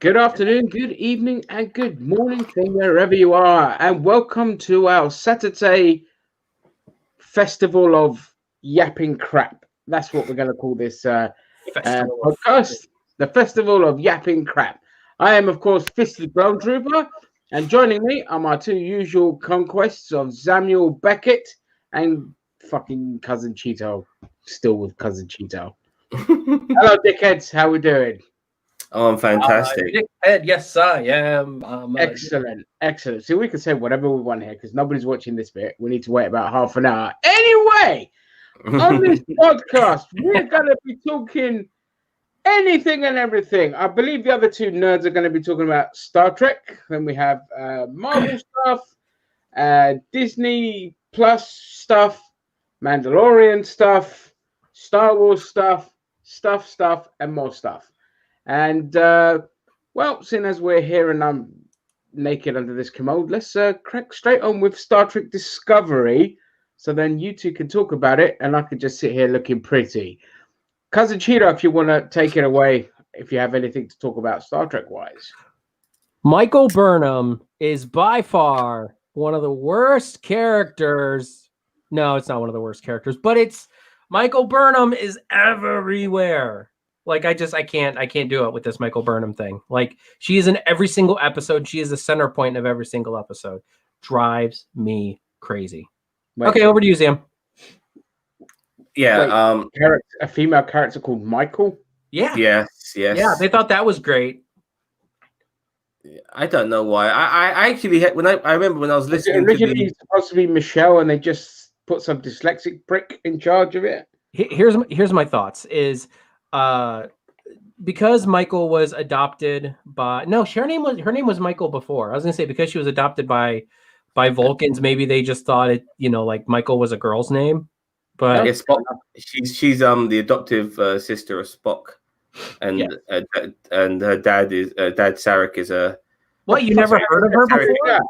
Good afternoon, good evening, and good morning from wherever you are, and welcome to our Saturday festival of yapping crap. That's what we're going to call this podcast, the Festival of Yapping Crap. I am, of course, Fisted Ground Trooper, and joining me are my two usual conquests of Samuel Beckett and fucking Cousin Cheeto. Still with Cousin Cheeto. Hello, dickheads. How we doing? Oh, I'm fantastic. Dickhead, yes, I am. Excellent. See, we can say whatever we want here because nobody's watching this bit. We need to wait about half an hour. Anyway, on this podcast, we're going to be talking anything and everything. I believe the other two nerds are going to be talking about Star Trek. Then we have Marvel stuff, Disney Plus stuff, Mandalorian stuff, Star Wars stuff, and more stuff. And, well, seeing as we're here and I'm naked under this commode, let's crack straight on with Star Trek Discovery. So then you two can talk about it, and I can just sit here looking pretty. Cousin Cheetah, if you want to take it away, if you have anything to talk about Star Trek-wise. Michael Burnham is by far one of the worst characters. No, it's not one of the worst characters, but it's Michael Burnham is everywhere. Like I can't do it with this Michael Burnham thing. Like she is in every single episode. She is the center point of every single episode. Drives me crazy. Wait, okay, over to you, Sam. Yeah, a female character called Michael. Yeah. Yes. Yeah, they thought that was great. I don't know why. I actually had, I remember when I was listening. Originally supposed to be Michelle, and they just put some dyslexic prick in charge of it. Here's my thoughts. Is because Michael was adopted by her name was Michael before. I was gonna say because she was adopted by Vulcans, maybe they just thought it, like Michael was a girl's name. But yeah, Spock, she's the adoptive sister of Spock, and her dad is Sarek is a. What, you never heard of her before?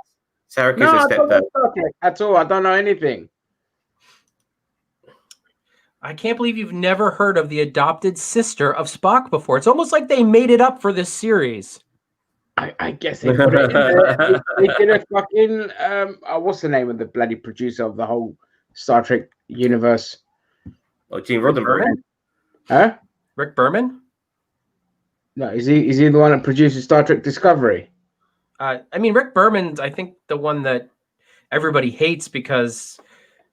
Sarek is a stepdad. At all, I don't know anything. I can't believe you've never heard of the adopted sister of Spock before. It's almost like they made it up for this series. I guess they put it in there. They did a fucking what's the name of the bloody producer of the whole Star Trek universe? Oh, Gene Roddenberry. Huh? Rick Berman? No, is he the one that produces Star Trek Discovery? Rick Berman's I think the one that everybody hates because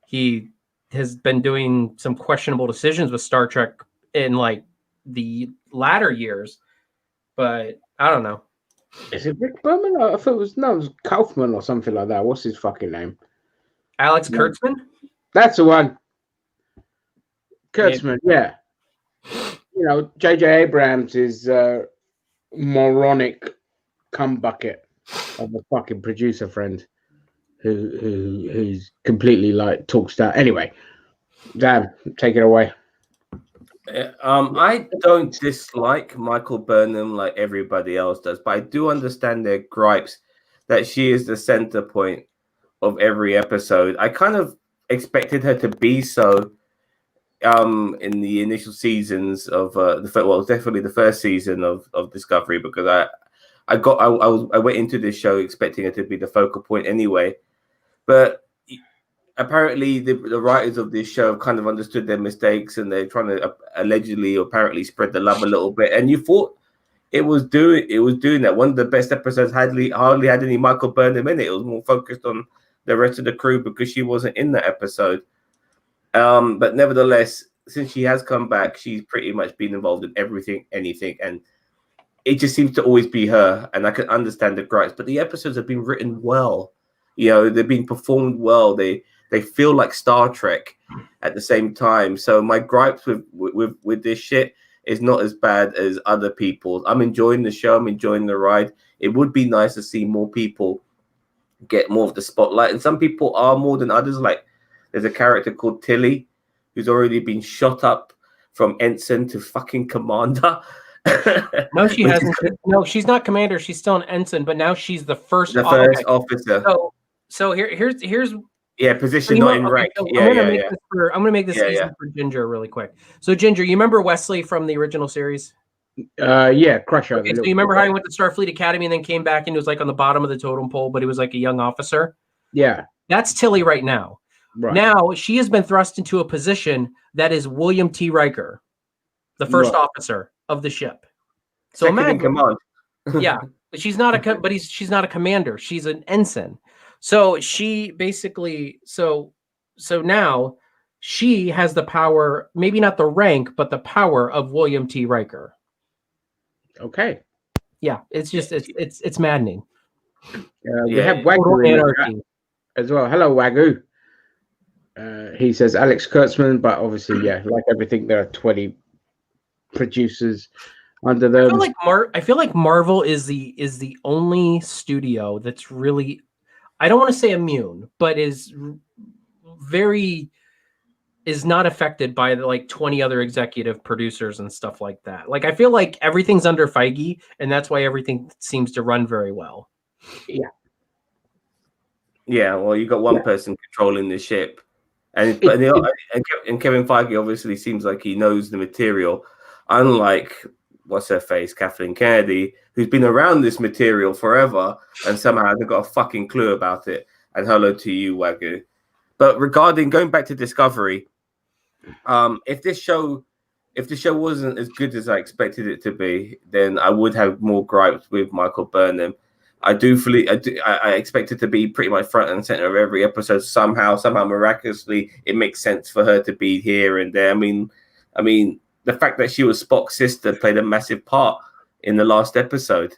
he has been doing some questionable decisions with Star Trek in like the latter years, but I don't know. Is it Rick Berman? I thought it was Kaufman or something like that. What's his fucking name? Alex Kurtzman? That's the one. Kurtzman, yeah. J.J. Abrams is moronic cumbucket of a fucking producer friend. Who's completely talks down. Anyway, Dan, take it away. I don't dislike Michael Burnham like everybody else does, but I do understand their gripes that she is the center point of every episode. I kind of expected her to be so in the initial seasons of definitely the first season of Discovery, because I went into this show expecting her to be the focal point anyway. But apparently the writers of this show have kind of understood their mistakes, and they're trying to allegedly or apparently spread the love a little bit. And you thought it was doing that. One of the best episodes hardly had any Michael Burnham in it. It was more focused on the rest of the crew because she wasn't in that episode. But nevertheless, since she has come back, she's pretty much been involved in everything, anything, and it just seems to always be her. And I can understand the gripes, but the episodes have been written well. They've been performed well. They feel like Star Trek at the same time. So my gripes with this shit is not as bad as other people's. I'm enjoying the show. I'm enjoying the ride. It would be nice to see more people get more of the spotlight. And some people are more than others. Like there's a character called Tilly who's already been shot up from ensign to fucking commander. No, she hasn't. No, she's not commander. She's still an ensign, but now she's the first officer. So here's position not in rank. I'm gonna make this easy for Ginger really quick. So Ginger, you remember Wesley from the original series? Yeah, Crusher. Okay, so you remember how he went to Starfleet Academy and then came back and he was like on the bottom of the totem pole, but he was like a young officer? Yeah. That's Tilly right now. Right. Now she has been thrust into a position that is William T. Riker, the first officer of the ship. So second in command. Yeah, but she's not she's not a commander. She's an ensign. So she basically so now she has the power, maybe not the rank, but the power of William T. Riker. Okay. Yeah, it's just it's maddening. We have Wagyu as well. Hello, Wagyu. He says Alex Kurtzman, but obviously, yeah, like everything, there are 20 producers under them. I feel like Marvel is the only studio that's really, I don't want to say immune, but is not affected by like 20 other executive producers and stuff like that. Like I feel like everything's under Feige, and that's why everything seems to run very well. Yeah. Yeah, well, you got one person controlling the ship, and Kevin Feige obviously seems like he knows the material, unlike what's her face, Kathleen Kennedy, who's been around this material forever and somehow hasn't got a fucking clue about it. And hello to you, Wagyu. But regarding going back to Discovery, if the show wasn't as good as I expected it to be, then I would have more gripes with Michael Burnham. I expect it to be pretty much front and center of every episode. Somehow miraculously, it makes sense for her to be here and there. I mean, the fact that she was Spock's sister played a massive part in the last episode,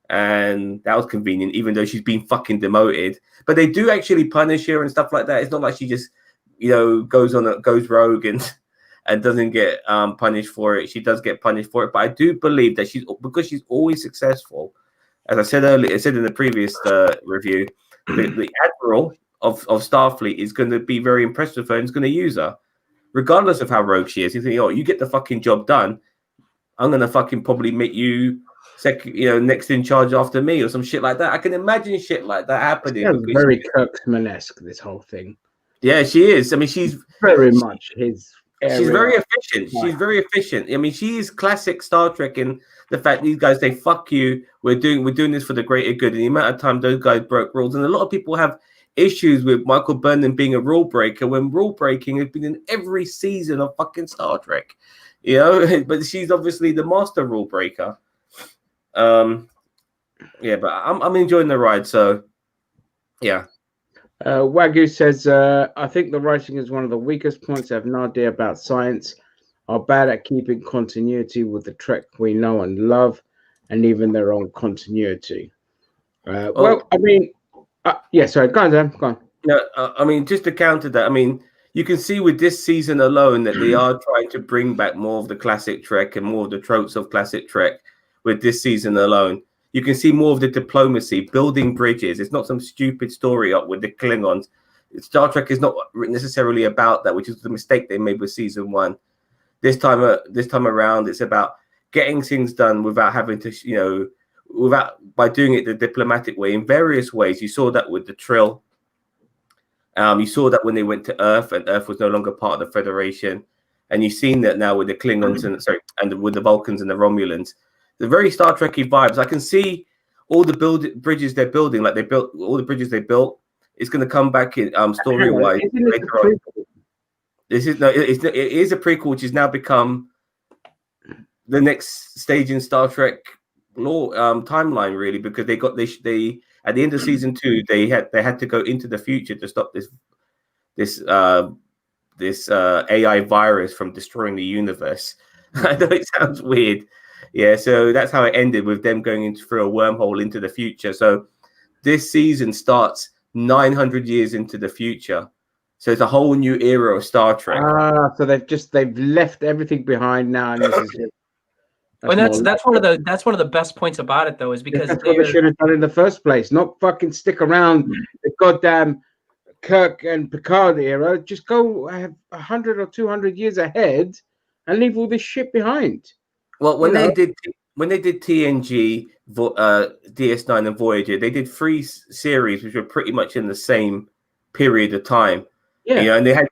and that was convenient, even though she's been fucking demoted. But they do actually punish her and stuff like that. It's not like she just, goes rogue and doesn't get punished for it. She does get punished for it, but I do believe that because she's always successful. As I said earlier, I said in the previous review, the Admiral of Starfleet is going to be very impressed with her and is going to use her, regardless of how rogue she is. You think, you get the fucking job done. I'm going to fucking probably make you next in charge after me or some shit like that. I can imagine shit like that happening. It's very Kurtzman-esque, this whole thing. Yeah, she is. I mean, she's very much his area. She's very efficient. She's very efficient. I mean, she is classic Star Trek in the fact these guys say, fuck you, we're doing this for the greater good. And the amount of time those guys broke rules. And a lot of people have issues with Michael Burnham being a rule breaker when rule breaking has been in every season of fucking Star Trek. But she's obviously the master rule breaker. Yeah, but I'm enjoying the ride, so yeah. Wagyu says, I think the writing is one of the weakest points. I have no idea about science. Are bad at keeping continuity with the Trek we know and love, and even their own continuity. Well, I mean, sorry, go on, Dan. Go on. No, I mean, just to counter that, I mean, you can see with this season alone that they are trying to bring back more of the classic Trek and more of the tropes of classic Trek with this season alone. You can see more of the diplomacy, building bridges. It's not some stupid story up with the Klingons. Star Trek is not necessarily about that, which is the mistake they made with season 1. This time around, it's about getting things done without having to, by doing it the diplomatic way in various ways. You saw that with the Trill. You saw that when they went to Earth, and Earth was no longer part of the Federation. And you've seen that now with the Klingons and with the Vulcans and the Romulans. The very Star Trek-y vibes. I can see all the bridges they're building, like all the bridges they built. It's going to come back in story-wise later on. It is a prequel, which has now become the next stage in Star Trek timeline, really, because they at the end of season 2 they had to go into the future to stop this AI virus from destroying the universe. I know it sounds weird, yeah. So that's how it ended, with them going through a wormhole into the future. So this season starts 900 years into the future. So it's a whole new era of Star Trek. So they've left everything behind now, and this is it. That's one of the best points about it, though, is because that's what they should have done in the first place. Not fucking stick around the goddamn Kirk and Picard era. Just go 100 or 200 years ahead and leave all this shit behind. Well, when they did TNG, DS9, and Voyager, they did 3 series which were pretty much in the same period of time. Yeah, and they had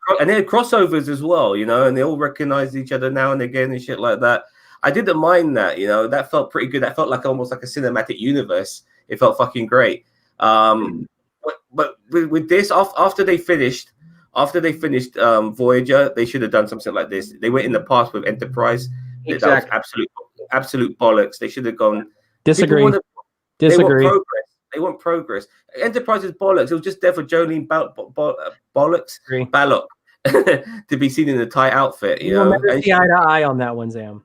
crossovers as well, and they all recognized each other now and again and shit like that. I didn't mind that. That felt pretty good. That felt like almost like a cinematic universe. It felt fucking great. But with this, after they finished Voyager, they should have done something like this. They went in the past with Enterprise. Exactly. That was absolute bollocks. They should have gone. Disagree. Disagree. They want progress. Enterprise is bollocks. It was just there for Jolene bollocks. Ballock to be seen in a tight outfit. We'll never see eye to eye on that one, Sam.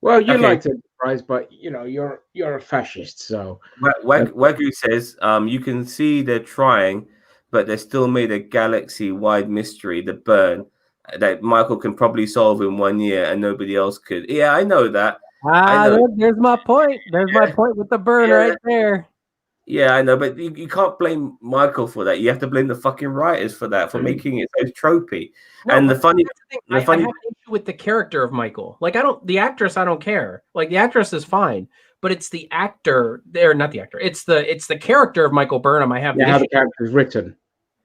Well, you like Enterprise, but you're a fascist. So Wagyu says, you can see they're trying, but they still made a galaxy-wide mystery, the burn, that Michael can probably solve in 1 year and nobody else could. Yeah, I know that. There's my point. There's my point with the burn right there. Yeah, I know, but you can't blame Michael for that. You have to blame the fucking writers for that, for making it so tropey. No, and I have an issue with the character of Michael. Like, the actress, I don't care. Like, the actress is fine, but it's the actor. They're not the actor. It's the character of Michael Burnham. I have how the character is written.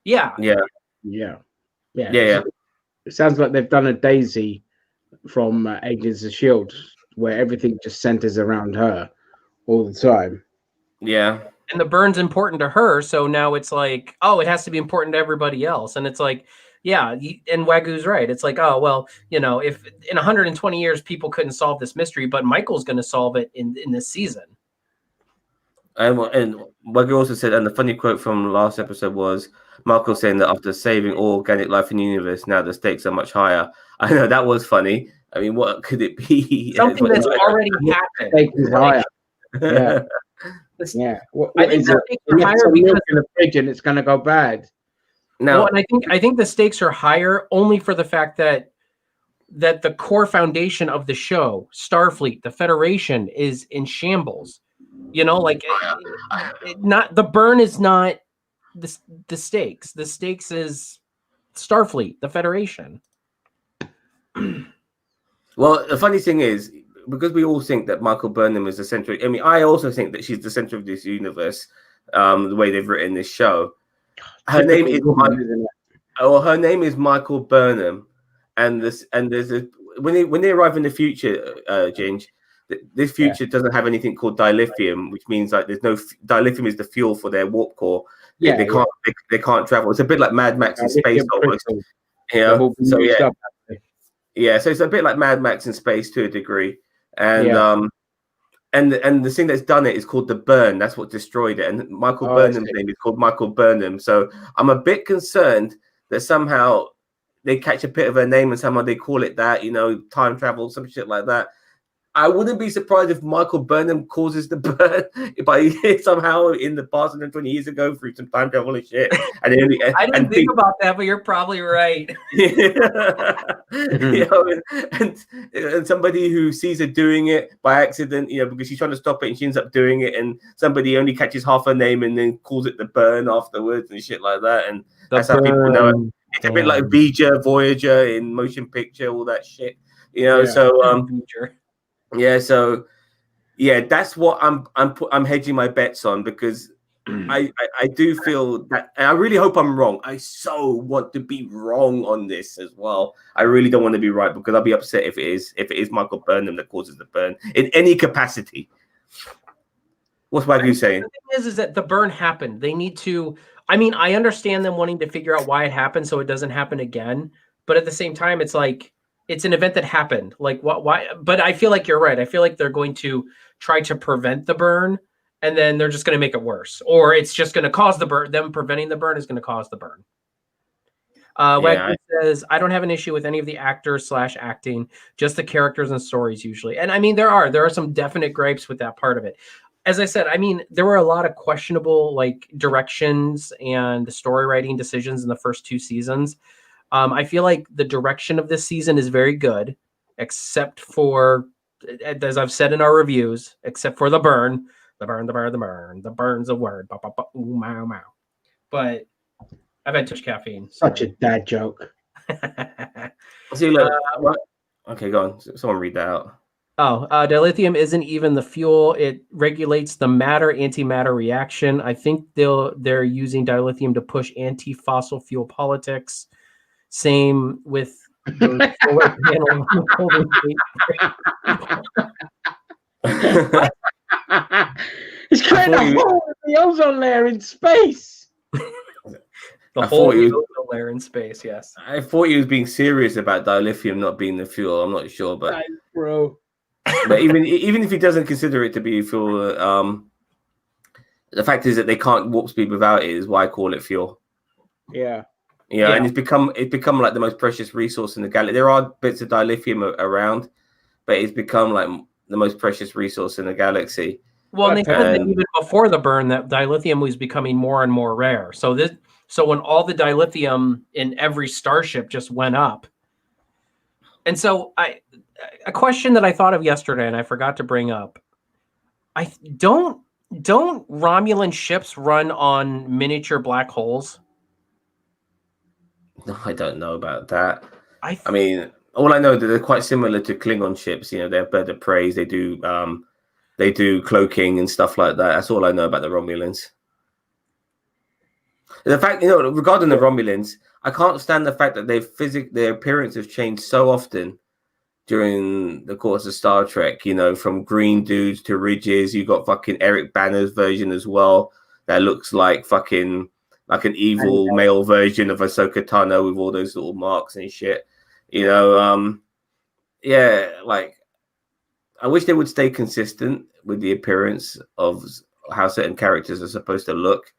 Yeah. It sounds like they've done a Daisy from Agents of S.H.I.E.L.D., where everything just centers around her all the time. Yeah. And the burn's important to her, so now it's like, oh, it has to be important to everybody else. And it's like, yeah, and Wagyu's right. It's like, oh, well, if in 120 years people couldn't solve this mystery, but Michael's going to solve it in this season. And Wagyu also said, and the funny quote from last episode was Michael saying that after saving all organic life in the universe, now the stakes are much higher. I know that was funny. I mean, what could it be? Something that's already happened. Stakes is higher. Yeah. Yeah, I think the stakes are higher because in the fridge and it's going to go bad. No, and I think the stakes are higher only for the fact that the core foundation of the show, Starfleet, the Federation, is in shambles. Like not the burn is not the stakes. The stakes is Starfleet, the Federation. Well, the funny thing is, because we all think that Michael Burnham is the center. I mean, I also think that she's the center of this universe. The way they've written this show, her name is Michael Burnham, and there's when they arrive in the future, Ginge, this future doesn't have anything called dilithium, which means like there's no dilithium is the fuel for their warp core. They can't travel. It's a bit like Mad Max in space almost. So it's a bit like Mad Max in space to a degree. And the thing that's done it is called the burn. That's what destroyed it. And Michael Burnham's name is called Michael Burnham. So I'm a bit concerned that somehow they catch a bit of her name and somehow they call it that, time travel, some shit like that. I wouldn't be surprised if Michael Burnham causes the burn by somehow in the past 120 years ago through some time travel and shit. I didn't think about that, but you're probably right. And somebody who sees her doing it by accident, because she's trying to stop it and she ends up doing it, and somebody only catches half her name and then calls it the burn afterwards and shit like that. And that's how people know it. It's a bit like Voyager in motion picture, all that shit. That's what I'm hedging my bets on, because I do feel that, and I really hope I'm wrong. I so want to be wrong on this as well. I really don't want to be right, because I'll be upset if it is Michael Burnham that causes the burn in any capacity. What's Wagyu saying? The thing is that the burn happened. They need to. I mean, I understand them wanting to figure out why it happened so it doesn't happen again. But at the same time, it's like, it's an event that happened. Like, why? But I feel like you're right. I feel like they're going to try to prevent the burn, and then they're just going to make it worse. Or it's just going to cause the burn. Them preventing the burn is going to cause the burn. Wagner says, I don't have an issue with any of the actors / acting, just the characters and stories usually. And I mean, there are some definite gripes with that part of it. As I said, I mean, there were a lot of questionable directions and story writing decisions in the first 2 seasons. I feel like the direction of this season is very good, except for, as I've said in our reviews, except for the burn. The burn's a word. Ooh, meow, meow. But I've had too much caffeine. Such a dad joke. Okay, go on. Someone read that out. Dilithium isn't even the fuel. It regulates the matter-antimatter reaction. I think they're using dilithium to push anti-fossil fuel politics. Same with Those solar panels on the It's creating a hole in the ozone layer in space. The whole ozone layer in space, yes. I thought he was being serious about dilithium not being the fuel. I'm not sure, but bro. But even if he doesn't consider it to be fuel, the fact is that they can't warp speed without it. Is why I call it fuel. Yeah. Yeah, and it's become like the most precious resource in the galaxy. There are bits of dilithium around, but it's become like the most precious resource in the galaxy. Well, and they said that even before the burn, that dilithium was becoming more and more rare. So when all the dilithium in every starship just went up, and so a question that I thought of yesterday and I forgot to bring up, don't Romulan ships run on miniature black holes? No, I don't know about that. I mean, all I know is that they're quite similar to Klingon ships. You know, they're bird of prey. They do cloaking and stuff like that. That's all I know about the Romulans. The fact, regarding the Romulans, I can't stand the fact that their appearance has changed so often during the course of Star Trek. You know, from green dudes to ridges. You got fucking Eric Banner's version as well that looks like fucking like an evil male version of Ahsoka Tano with all those little marks and shit. Yeah, like I wish they would stay consistent with the appearance of how certain characters are supposed to look.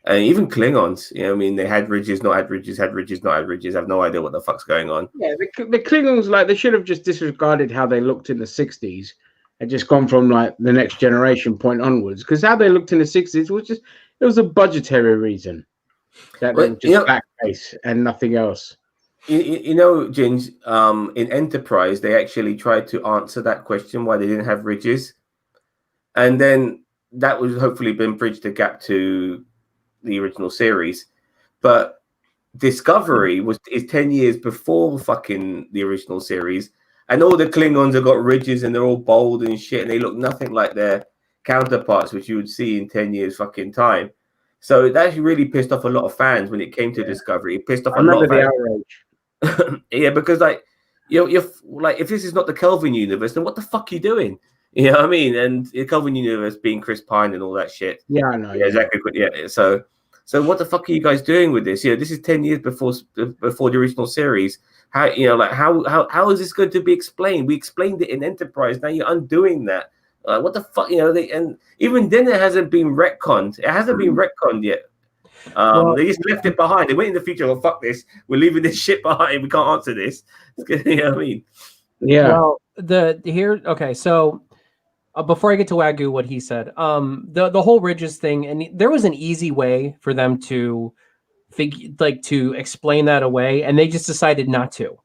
And even Klingons, they had ridges, not had ridges, had ridges, not had ridges. I have no idea what the fuck's going on. Yeah, the Klingons, like, they should have just disregarded how they looked in the 60s and just gone from, like, the next generation point onwards. Because how they looked in the 60s it was a budgetary reason that they were just blackface and nothing else. Ginge, in Enterprise, they actually tried to answer that question why they didn't have ridges. And then that would hopefully been bridged the gap to the original series. But Discovery is 10 years before fucking the original series. And all the Klingons have got ridges and they're all bold and shit. And they look nothing like their counterparts, which you would see in 10 years fucking time. So that actually really pissed off a lot of fans when it came to Discovery. It pissed off a lot of fans. Yeah, because you're like, if this is not the Kelvin universe, then what the fuck are you doing? You know what I mean? And the Kelvin universe being Chris Pine and all that shit. Yeah, I know. Yeah, exactly. Yeah. So what the fuck are you guys doing with this? This is 10 years before the original series. How how is this going to be explained? We explained it in Enterprise. Now you're undoing that. What the fuck? And even then it hasn't been retconned. It hasn't been retconned yet. They just left it behind. They went in the future. Oh, fuck this. We're leaving this shit behind. We can't answer this. You know what I mean? Yeah. Well, okay. So before I get to Wagyu, what he said, the whole ridges thing, and there was an easy way for them to to explain that away, and they just decided not to.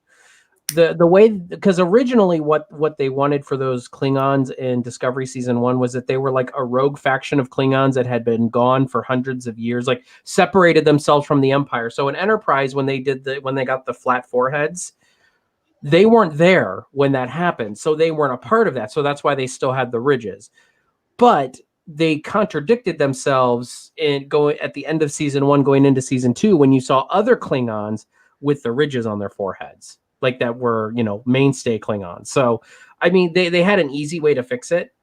The way, because originally what they wanted for those Klingons in Discovery Season 1 was that they were like a rogue faction of Klingons that had been gone for hundreds of years, like separated themselves from the Empire. So in Enterprise, when they got the flat foreheads, they weren't there when that happened. So they weren't a part of that. So that's why they still had the ridges. But they contradicted themselves at the end of Season 1 going into Season 2 when you saw other Klingons with the ridges on their foreheads, like that were, mainstay Klingons. So, I mean, they had an easy way to fix it.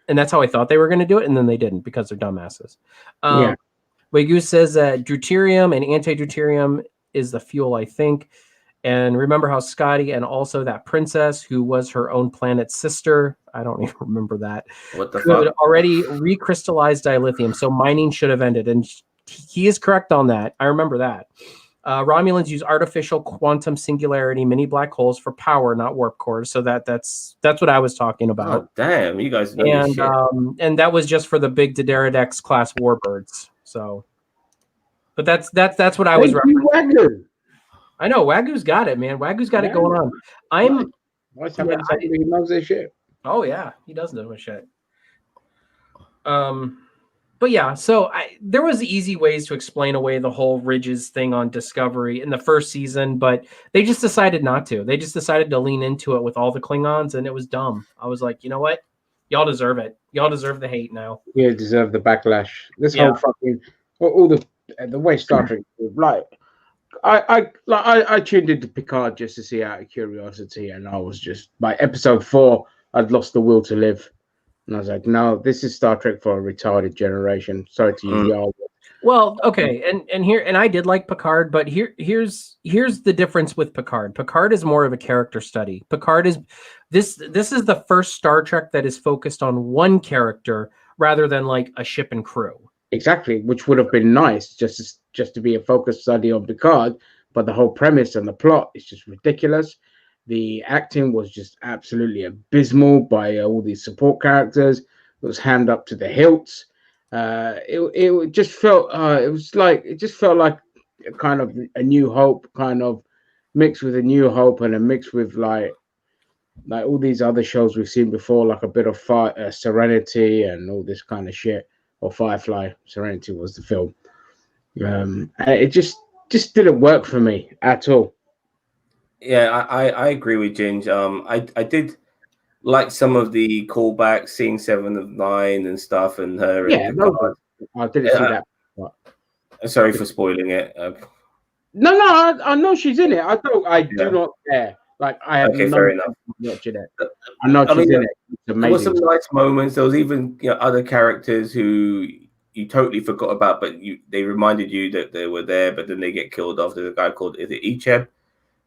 And that's how I thought they were going to do it. And then they didn't because they're dumbasses. Wagyu says that deuterium and anti-deuterium is the fuel, I think. And remember how Scotty and also that princess who was her own planet's sister, I don't even remember that, what the could fuck? already recrystallize dilithium. So mining should have ended. And he is correct on that. I remember that. Romulans use artificial quantum singularity mini black holes for power, not warp cores. So that's what I was talking about. Oh, damn, you guys know this shit. And that was just for the big Dederadex class warbirds. So, but that's what I was referencing. I know Wagyu's got it, man. Wagyu's got it going on. He knows his shit. Oh yeah, he does know his shit. But yeah, so there was easy ways to explain away the whole ridges thing on Discovery in the first season, but they just decided not to. They just decided to lean into it with all the Klingons, and it was dumb. I was like, you know what? Y'all deserve it. Y'all deserve the hate now. Yeah, deserve the backlash. This whole fucking all the way Star Trek, like, I tuned into Picard just to see out of curiosity, and I was just by episode 4, I'd lost the will to live, and I was like, no, this is Star Trek for a retarded generation. Sorry to use the R word. Well, okay, and I did like Picard, but here's the difference with Picard. Picard is more of a character study. Picard is this is the first Star Trek that is focused on one character rather than like a ship and crew. Exactly, which would have been nice just to be a focused study on Picard, but the whole premise and the plot is just ridiculous. The acting was just absolutely abysmal by all these support characters. It was hand up to the hilts. It just felt it just felt like a kind of a New Hope kind of mixed with a New Hope and a mix with like all these other shows we've seen before, like a bit of Serenity and all this kind of shit. Or Firefly. Serenity was the film. It just didn't work for me at all. Yeah, I agree with Ginge. I did like some of the callbacks, seeing 7 of 9 and stuff, and her. Yeah, no, I didn't see that. Sorry for spoiling it. No, I know she's in it. I do not care. Like I have fair enough. Watching it. I know she's in it. It's amazing. There were some nice moments. There was even other characters who you totally forgot about, but they reminded you that they were there, but then they get killed off. There's a guy called Icheb,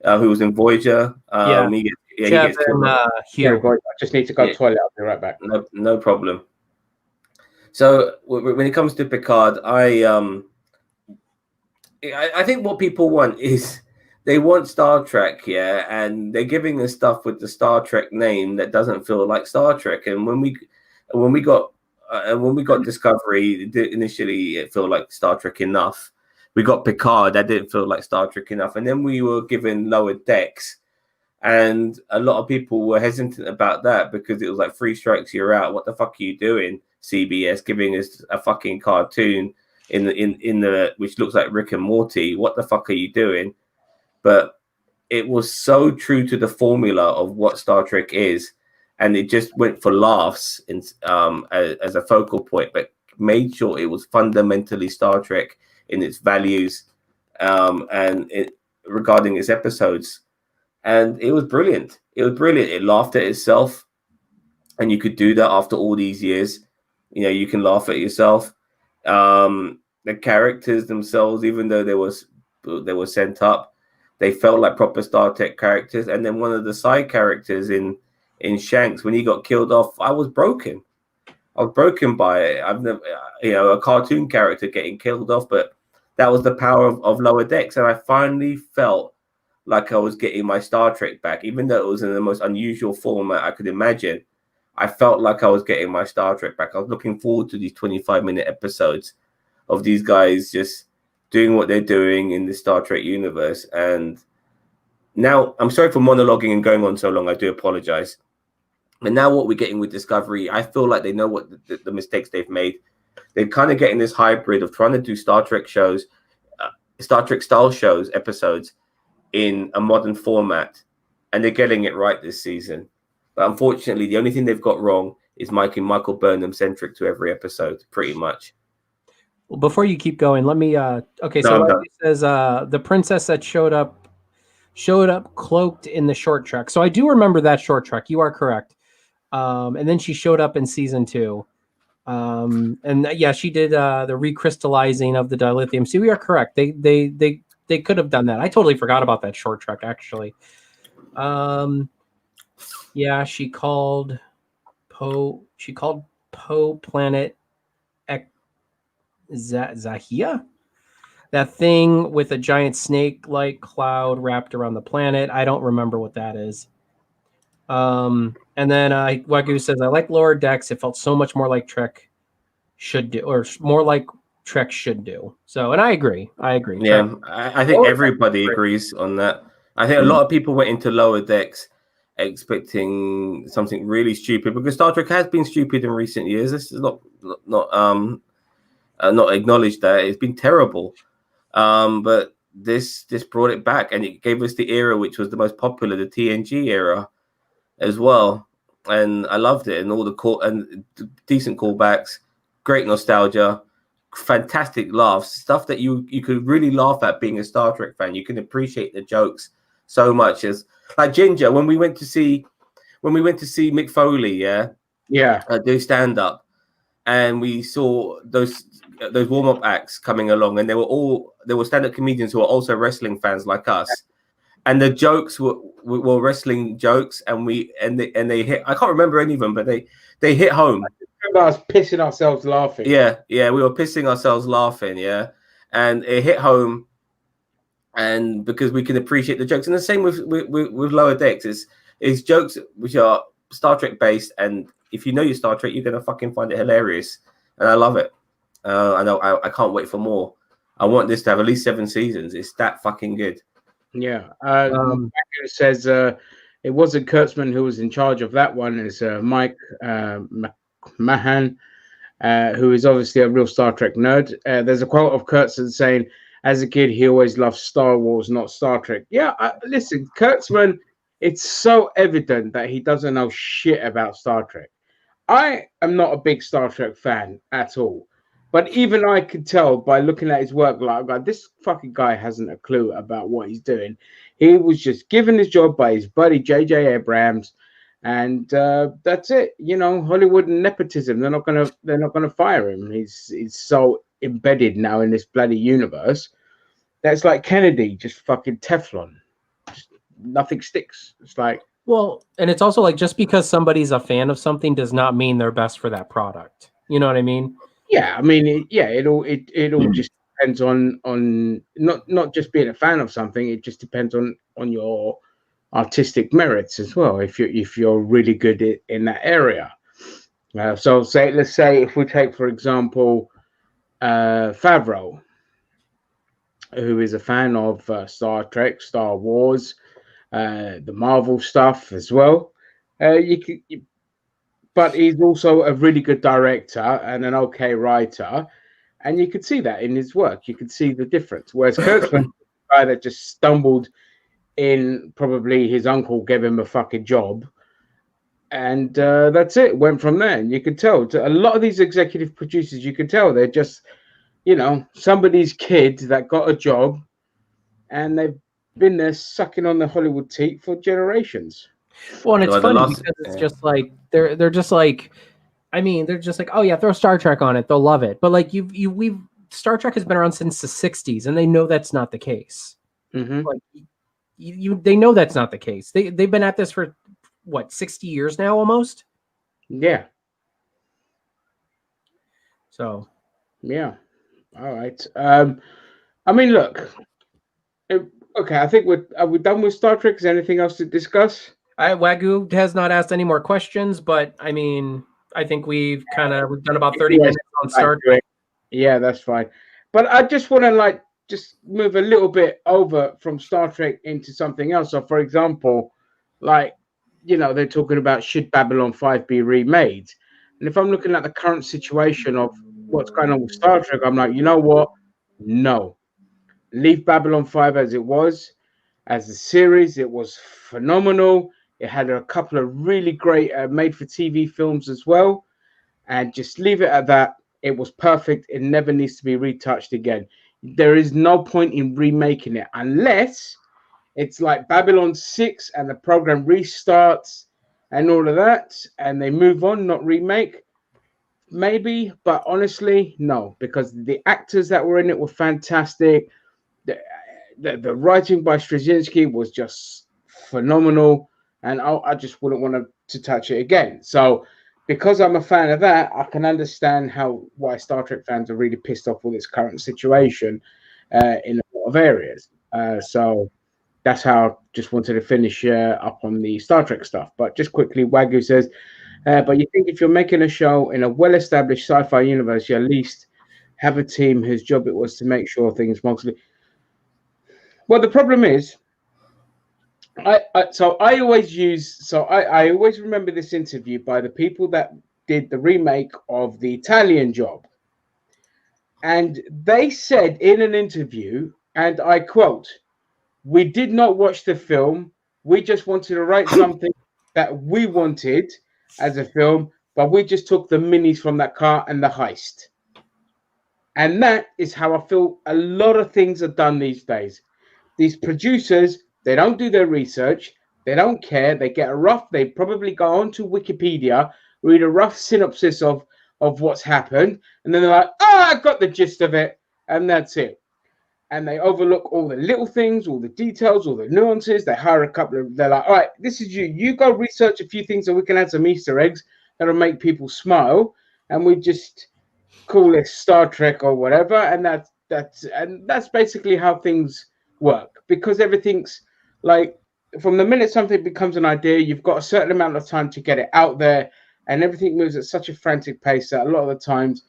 who was in Voyager. He gets killed off. I just need to go to the toilet. I'll be right back. No problem. So when it comes to Picard, I think what people want is they want Star Trek, and they're giving us stuff with the Star Trek name that doesn't feel like Star Trek. And when we got Discovery, initially it felt like Star Trek enough. We got Picard, that didn't feel like Star Trek enough, and then we were given Lower Decks, and a lot of people were hesitant about that because it was like 3 strikes you're out. What the fuck are you doing, CBS, giving us a fucking cartoon in the which looks like Rick and Morty? What the fuck are you doing? But it was so true to the formula of what Star Trek is, and it just went for laughs as a focal point, but made sure it was fundamentally Star Trek in its values and regarding its episodes. And it was brilliant. It laughed at itself, and you could do that after all these years. You can laugh at yourself. The characters themselves, even though they were sent up, they felt like proper Star Trek characters. And then one of the side characters in Shanks, when he got killed off, I was broken. I was broken by it. I've never, a cartoon character getting killed off, but that was the power of Lower Decks. And I finally felt like I was getting my Star Trek back, even though it was in the most unusual format I could imagine. I felt like I was getting my Star Trek back. I was looking forward to these 25-minute episodes of these guys just doing what they're doing in the Star Trek universe. And now, I'm sorry for monologuing and going on so long. I do apologize. But now what we're getting with Discovery, I feel like they know what the mistakes they've made. They're kind of getting this hybrid of trying to do Star Trek shows, Star Trek style shows, episodes in a modern format. And they're getting it right this season. But unfortunately, the only thing they've got wrong is making Michael Burnham centric to every episode, pretty much. Well, before you keep going, let me. Okay, so it says the princess that showed up cloaked in the short trek. So I do remember that short trek. You are correct. And then she showed up in season 2. And yeah, she did the recrystallizing of the dilithium. So we are correct. They could have done that. I totally forgot about that short trek actually. Yeah, she called Poe planet Zahia, that thing with a giant snake-like cloud wrapped around the planet. I don't remember what that is. And then Wagyu says, I like Lower Decks. It felt so much more like Trek should do, or more like Trek should do. So, and I agree. Yeah, I think everybody agrees on that. I think a lot of people went into Lower Decks expecting something really stupid, because Star Trek has been stupid in recent years. This is not acknowledged that it's been terrible, but this brought it back, and it gave us the era which was the most popular, the TNG era, as well. And I loved it, and all the decent callbacks, great nostalgia, fantastic laughs, stuff that you could really laugh at being a Star Trek fan. You can appreciate the jokes so much. As like Ginger, when we went to see Mick Foley, do stand up, and we saw those warm up acts coming along, and there were stand up comedians who were also wrestling fans like us, and the jokes were wrestling jokes, and they hit. I can't remember any of them, but they hit home. I remember us pissing ourselves laughing. Yeah, we were pissing ourselves laughing. Yeah, and it hit home, and because we can appreciate the jokes, and the same with Lower Decks is jokes which are Star Trek based, and if you know your Star Trek, you're gonna fucking find it hilarious, and I love it. I know I can't wait for more. I want this to have at least 7 seasons. It's that fucking good. Yeah. It says it wasn't Kurtzman who was in charge of that one. It's Mike Mahan, who is obviously a real Star Trek nerd. There's a quote of Kurtzman saying, as a kid, he always loved Star Wars, not Star Trek. Yeah, listen, Kurtzman, it's so evident that he doesn't know shit about Star Trek. I am not a big Star Trek fan at all. But even I could tell by looking at his work, like, this fucking guy hasn't a clue about what he's doing. He was just given his job by his buddy J.J. Abrams, and that's it. You know, Hollywood and nepotism. They're not gonna fire him. He's so embedded now in this bloody universe. That's like Kennedy, just fucking Teflon. Just nothing sticks. It's like, well, and it's also like, just because somebody's a fan of something does not mean they're best for that product. You know what I mean? Yeah, I mean, it all just depends on not just being a fan of something. It just depends on your artistic merits as well. If you're really good in that area. Let's say if we take, for example, Favreau, who is a fan of Star Trek, Star Wars, the Marvel stuff as well. But he's also a really good director and an okay writer, and you could see that in his work. You could see the difference. Whereas Kurtzman, a guy that just stumbled in, probably his uncle gave him a fucking job, and that's it. Went from there, and you could tell. A lot of these executive producers, you could tell they're just, somebody's kid that got a job, and they've been there sucking on the Hollywood teat for generations. Well, and it's funny because it's just like they're just like, I mean, they're just like, oh yeah, throw Star Trek on it, they'll love it. But like we've Star Trek has been around since the 60s, and they know that's not the case. Mm-hmm. Like they know that's not the case. They've been at this for what, 60 years now almost. Yeah. So. Yeah. All right. I mean, look. Okay, I think we're done with Star Trek. Is there anything else to discuss? Wagyu has not asked any more questions, but I mean, I think we've done about 30 minutes on Star Trek. Yeah, that's fine. But I just want to just move a little bit over from Star Trek into something else. So, for example, they're talking about, should Babylon 5 be remade? And if I'm looking at the current situation of what's going on with Star Trek, I'm like, you know what? No. Leave Babylon 5 as it was. As a series, it was phenomenal. It had a couple of really great made-for-TV films as well. And just leave it at that. It was perfect. It never needs to be retouched again. There is no point in remaking it unless it's like Babylon 6 and the program restarts and all of that, and they move on, not remake. Maybe, but honestly, no, because the actors that were in it were fantastic. The writing by Straczynski was just phenomenal, and I just wouldn't want to touch it again. So, because I'm a fan of that, I can understand why Star Trek fans are really pissed off with its current situation in a lot of areas. So that's how I just wanted to finish up on the Star Trek stuff. But just quickly, Wagyu says, but you think if you're making a show in a well-established sci-fi universe, you at least have a team whose job it was to make sure things mostly. Well, the problem is, I always remember this interview by the people that did the remake of the Italian Job. And they said in an interview, and I quote, "We did not watch the film. We just wanted to write something that we wanted as a film, but we just took the minis from that car and the heist." And that is how I feel a lot of things are done these days. These producers, they don't do their research. They don't care. They get a rough, they probably go onto Wikipedia, read a rough synopsis of what's happened. And then they're like, oh, I got the gist of it. And that's it. And they overlook all the little things, all the details, all the nuances. They hire a couple of, they're like, all right, this is you. You go research a few things so we can add some Easter eggs that'll make people smile. And we just call it Star Trek or whatever. And that's basically how things work, because everything's like, from the minute something becomes an idea, you've got a certain amount of time to get it out there, and everything moves at such a frantic pace that a lot of the times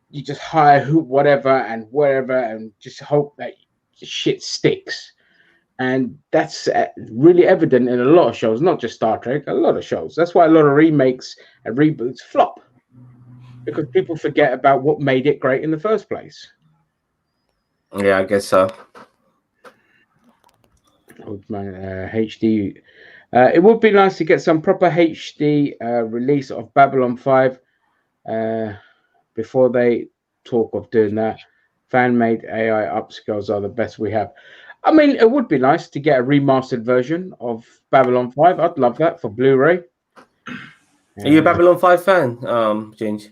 you just hire whatever and wherever and just hope that shit sticks. And that's really evident in a lot of shows, not just Star Trek, a lot of shows. That's why a lot of remakes and reboots flop, because people forget about what made it great in the first place. Yeah, I guess so. HD. It would be nice to get some proper HD release of Babylon 5 before they talk of doing that. Fan-made AI upscales are the best we have. I mean, it would be nice to get a remastered version of Babylon 5. I'd love that for Blu-ray. Are you a Babylon 5 fan, Ginge?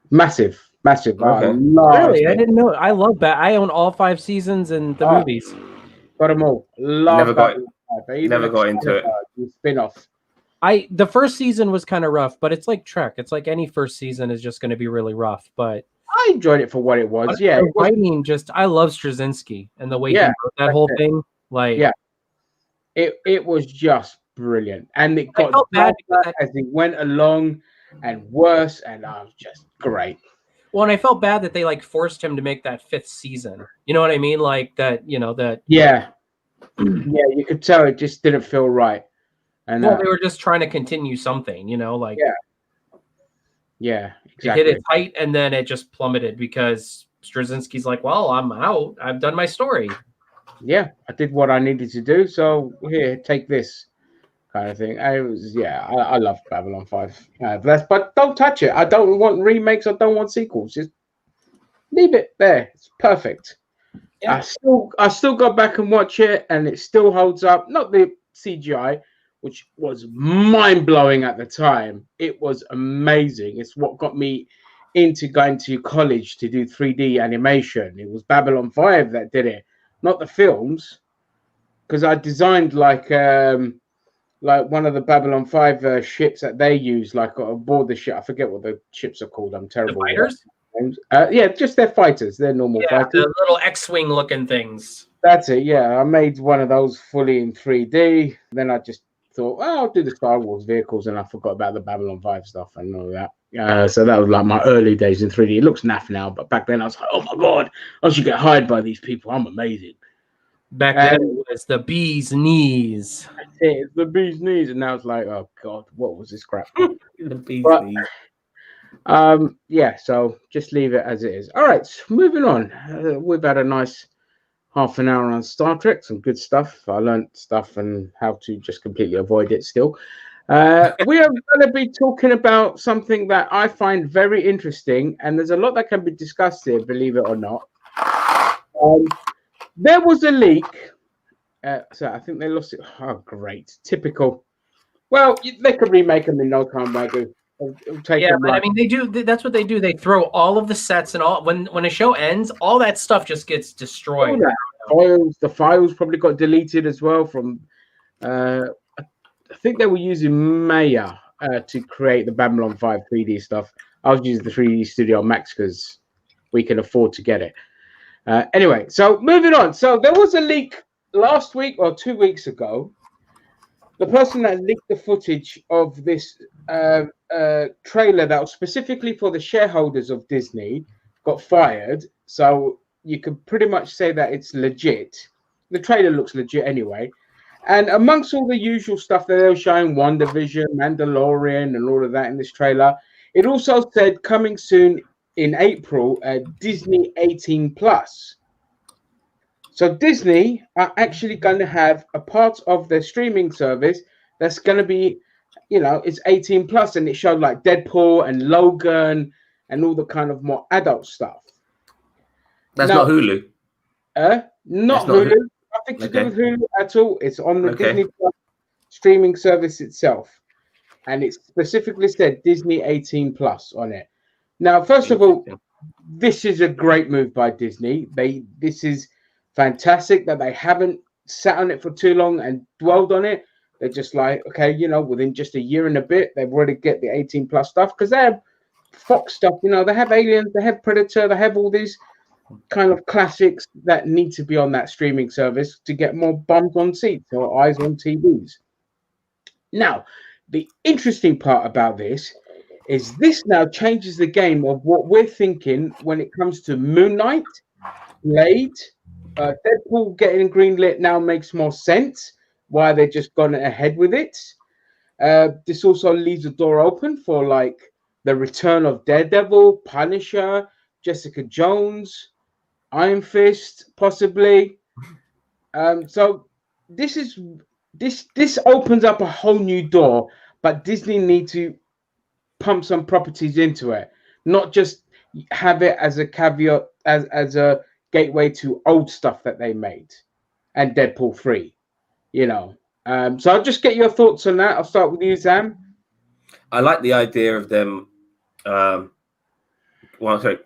Massive. Okay. Really? I didn't know. I love that. I own all 5 seasons and the movies. Got them all. Never got into it. Spin-off. The first season was kind of rough, but it's like Trek. It's like any first season is just going to be really rough. But I enjoyed it for what it was. Yeah, I mean, I love Straczynski and the way he wrote that whole thing. Like, it was just brilliant, and it got bad as it went along, and worse, and just great. Well, and I felt bad that they like forced him to make that 5th season. You know what I mean? Like that. You know that. Yeah, yeah. You could tell it just didn't feel right. And well, they were just trying to continue something. You know, like yeah, exactly. It hit its height, and then it just plummeted because Straczynski's like, "Well, I'm out. I've done my story. Yeah, I did what I needed to do. So here, take this." Kind of thing. I love Babylon 5. But don't touch it. I don't want remakes. I don't want sequels. Just leave it there. It's perfect. Yeah. I still go back and watch it, and it still holds up. Not the CGI, which was mind-blowing at the time. It was amazing. It's what got me into going to college to do 3D animation. It was Babylon 5 that did it, not the films, because I designed like one of the Babylon 5 ships that they use, like aboard the ship. I forget what the ships are called. I'm terrible. The fighters? Yeah, just their fighters. They're normal fighters. The little X-wing looking things. That's it. Yeah, I made one of those fully in 3D. Then I just thought, I'll do the Star Wars vehicles, and I forgot about the Babylon 5 stuff and all that. So that was like my early days in 3D. It looks naff now, but back then I was like, oh my God, I should get hired by these people. I'm amazing. Back then it was the bee's knees. It's the bee's knees, and now it's like, oh God, what was this crap? The bee's knees. Yeah, so just leave it as it is. All right, moving on. We've had a nice half an hour on Star Trek, some good stuff. I learned stuff and how to just completely avoid it still. We are going to be talking about something that I find very interesting, and there's a lot that can be discussed here, believe it or not. There was a leak. So I think they lost it. Oh, great. Typical. Well, they could remake them in no time, Wagyu. But I mean, they do. That's what they do. They throw all of the sets and all. When a show ends, all that stuff just gets destroyed. The files probably got deleted as well from. I think they were using Maya to create the Babylon 5 3D stuff. I was using the 3D Studio Max because we can afford to get it. Anyway, so moving on. So there was a leak last week or 2 weeks ago. The person that leaked the footage of this trailer that was specifically for the shareholders of Disney got fired. So you can pretty much say that it's legit. The trailer looks legit anyway. And amongst all the usual stuff that they were showing, WandaVision, Mandalorian, and all of that in this trailer, it also said coming soon in April, Disney 18+. So Disney are actually going to have a part of their streaming service that's going to be, it's 18+, and it showed like Deadpool and Logan and all the kind of more adult stuff. That's No. not Hulu. Not That's not Hulu. Nothing to do Okay. with Hulu at all. It's on the Okay. Disney Plus streaming service itself, and it specifically said Disney 18 plus on it. Now, first of all, this is a great move by Disney. This is fantastic that they haven't sat on it for too long and dwelled on it. They're just like, okay, you know, within just a year and a bit, they've already get the 18 plus stuff because they have Fox stuff. You know, they have Aliens, they have Predator, they have all these kind of classics that need to be on that streaming service to get more bums on seats or eyes on TVs. Now, the interesting part about this is this now changes the game of what we're thinking when it comes to Moon Knight, Blade, Deadpool getting greenlit now makes more sense. Why they just gone ahead with it. This also leaves the door open for like the return of Daredevil, Punisher, Jessica Jones, Iron Fist, possibly. So this opens up a whole new door, but Disney need to pump some properties into it, not just have it as a caveat, as a gateway to old stuff that they made and Deadpool 3, you know. So I'll just get your thoughts on that. I'll start with you, Sam. I like the idea of them. Well, sorry.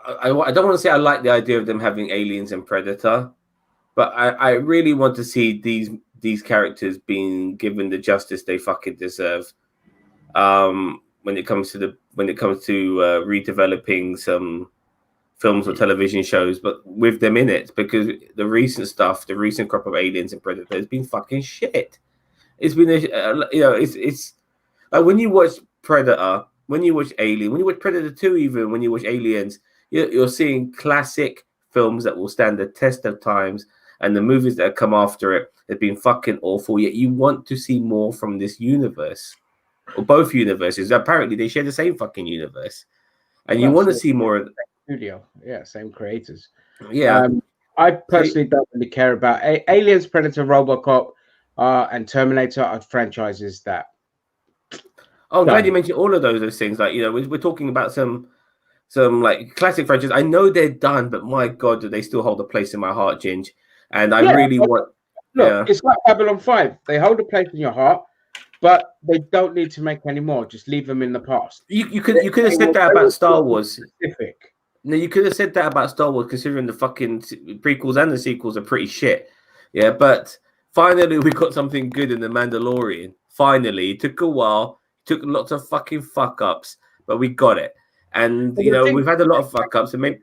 I don't want to say I like the idea of them having Aliens and Predator, but I really want to see these characters being given the justice they fucking deserve. When it comes to redeveloping some films or television shows, but with them in it, because the recent crop of Aliens and Predator has been fucking shit. It's been it's like when you watch Predator, when you watch Alien, when you watch Predator 2, even when you watch Aliens, you're seeing classic films that will stand the test of times, and the movies that have come after it have been fucking awful. Yet you want to see more from this universe, or both universes. Apparently, they share the same fucking universe, and you want to see more of studio. Yeah, same creators. Yeah, I personally don't really care about Aliens, Predator, RoboCop, and Terminator are franchises that. Oh, I'm glad you mentioned all of those things. Like, you know, we're talking about some like classic franchises. I know they're done, but my God, do they still hold a place in my heart, Ginge? And I really want. Look, it's like Babylon 5. They hold a place in your heart, but they don't need to make any more. Just leave them in the past. You could have said that about Star Wars. Specific. No, you could have said that about Star Wars, considering the fucking prequels and the sequels are pretty shit. Yeah, but finally we got something good in The Mandalorian. Finally, it took a while, took lots of fucking fuck ups, but we got it. And you know, we've had a lot of fuck ups. And maybe,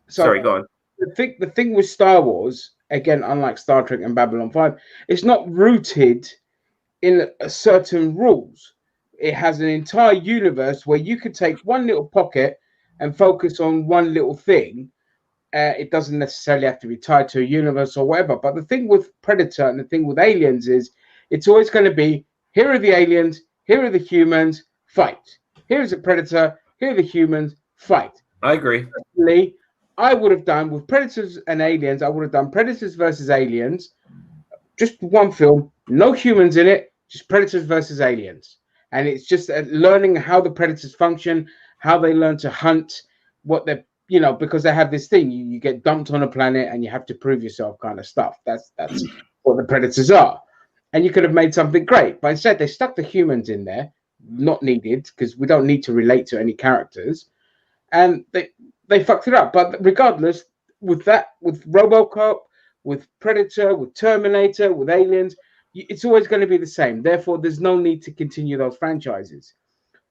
sorry, go on. The thing with Star Wars, again, unlike Star Trek and Babylon 5, it's not rooted in certain rules. It has an entire universe where you could take one little pocket and focus on one little thing. It doesn't necessarily have to be tied to a universe or whatever. But the thing with Predator and the thing with Aliens is it's always going to be, here are the aliens, here are the humans, fight. Here is a Predator, here are the humans, fight. I agree. Personally, I would have done with Predators and Aliens, I would have done Predators versus Aliens, just one film, no humans in it, just Predators versus Aliens. And it's just learning how the Predators function, how they learn to hunt, what they're, you know, because they have this thing, you get dumped on a planet and you have to prove yourself kind of stuff. That's what the Predators are. And you could have made something great, but instead they stuck the humans in there, not needed, because we don't need to relate to any characters. And they fucked it up. But regardless, with that, with RoboCop, with Predator, with Terminator, with Aliens, it's always going to be the same. Therefore, there's no need to continue those franchises.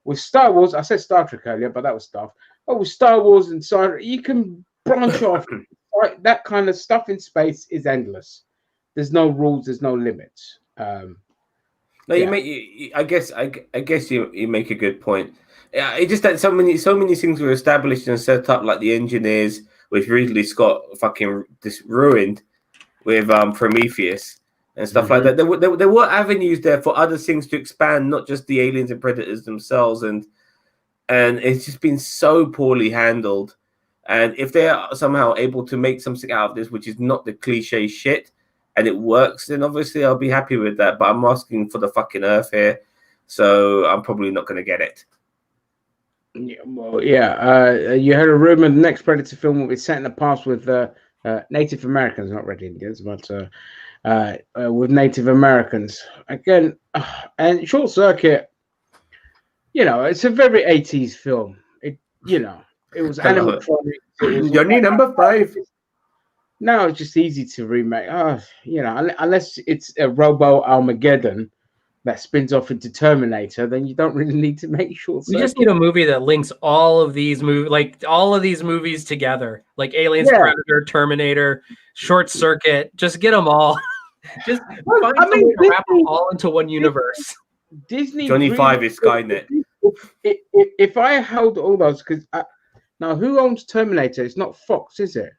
With Star Wars, I said Star Trek earlier, but that was stuff. But with Star Wars and Star, you can branch off. Right? That kind of stuff in space is endless. There's no rules. There's no limits. No, I guess you make a good point. It's just that so many things were established and set up, like the engineers, which Ridley Scott fucking ruined with Prometheus and stuff like that. There were avenues there for other things to expand, not just the aliens and predators themselves, and it's just been so poorly handled. And if they are somehow able to make something out of this, which is not the cliche shit, and it works, then obviously I'll be happy with that. But I'm asking for the fucking earth here, so I'm probably not going to get it. Yeah, well, yeah. You heard a rumor the next Predator film will be set in the past with Native Americans, not Red Indians, but with Native Americans again. And Short Circuit, it's a very 80s film. It was I love it. animatronics. It was Johnny number 5. now it's just easy to remake. Unless it's a Robo Armageddon that spins off into Terminator, then you don't really need to make Short Circuit. We just need a movie that links all of these movies together, like Aliens, Yeah. Predator, Terminator, Short Circuit. Just get them all. Just Well, find I mean, some way to wrap them Disney- all into one universe. Disney Johnny really 5 is Skynet. If I held all those, because now who owns Terminator? It's not Fox, is it?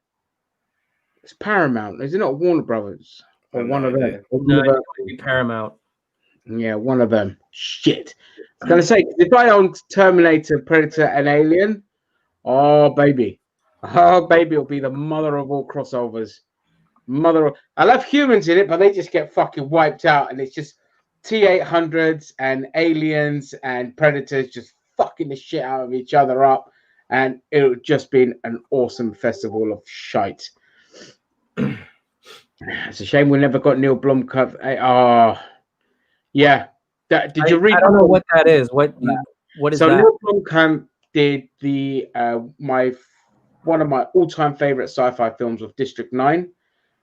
It's Paramount. Is it not Warner Brothers or I've one no of them? idea. Or No, one of it would be Paramount. Yeah, one of them. Shit. I was gonna say, if I owned Terminator, Predator, and Alien, oh baby, it'll be the mother of all crossovers. I love humans in it, but they just get fucking wiped out, and it's just T-800s and aliens and predators just fucking the shit out of each other up, and it would just been an awesome festival of shite. It's a shame we never got Neil Blomkamp. Yeah. Did you read? I don't know what that is. What is So that? Neil Blomkamp did the one of my all-time favorite sci-fi films of District 9.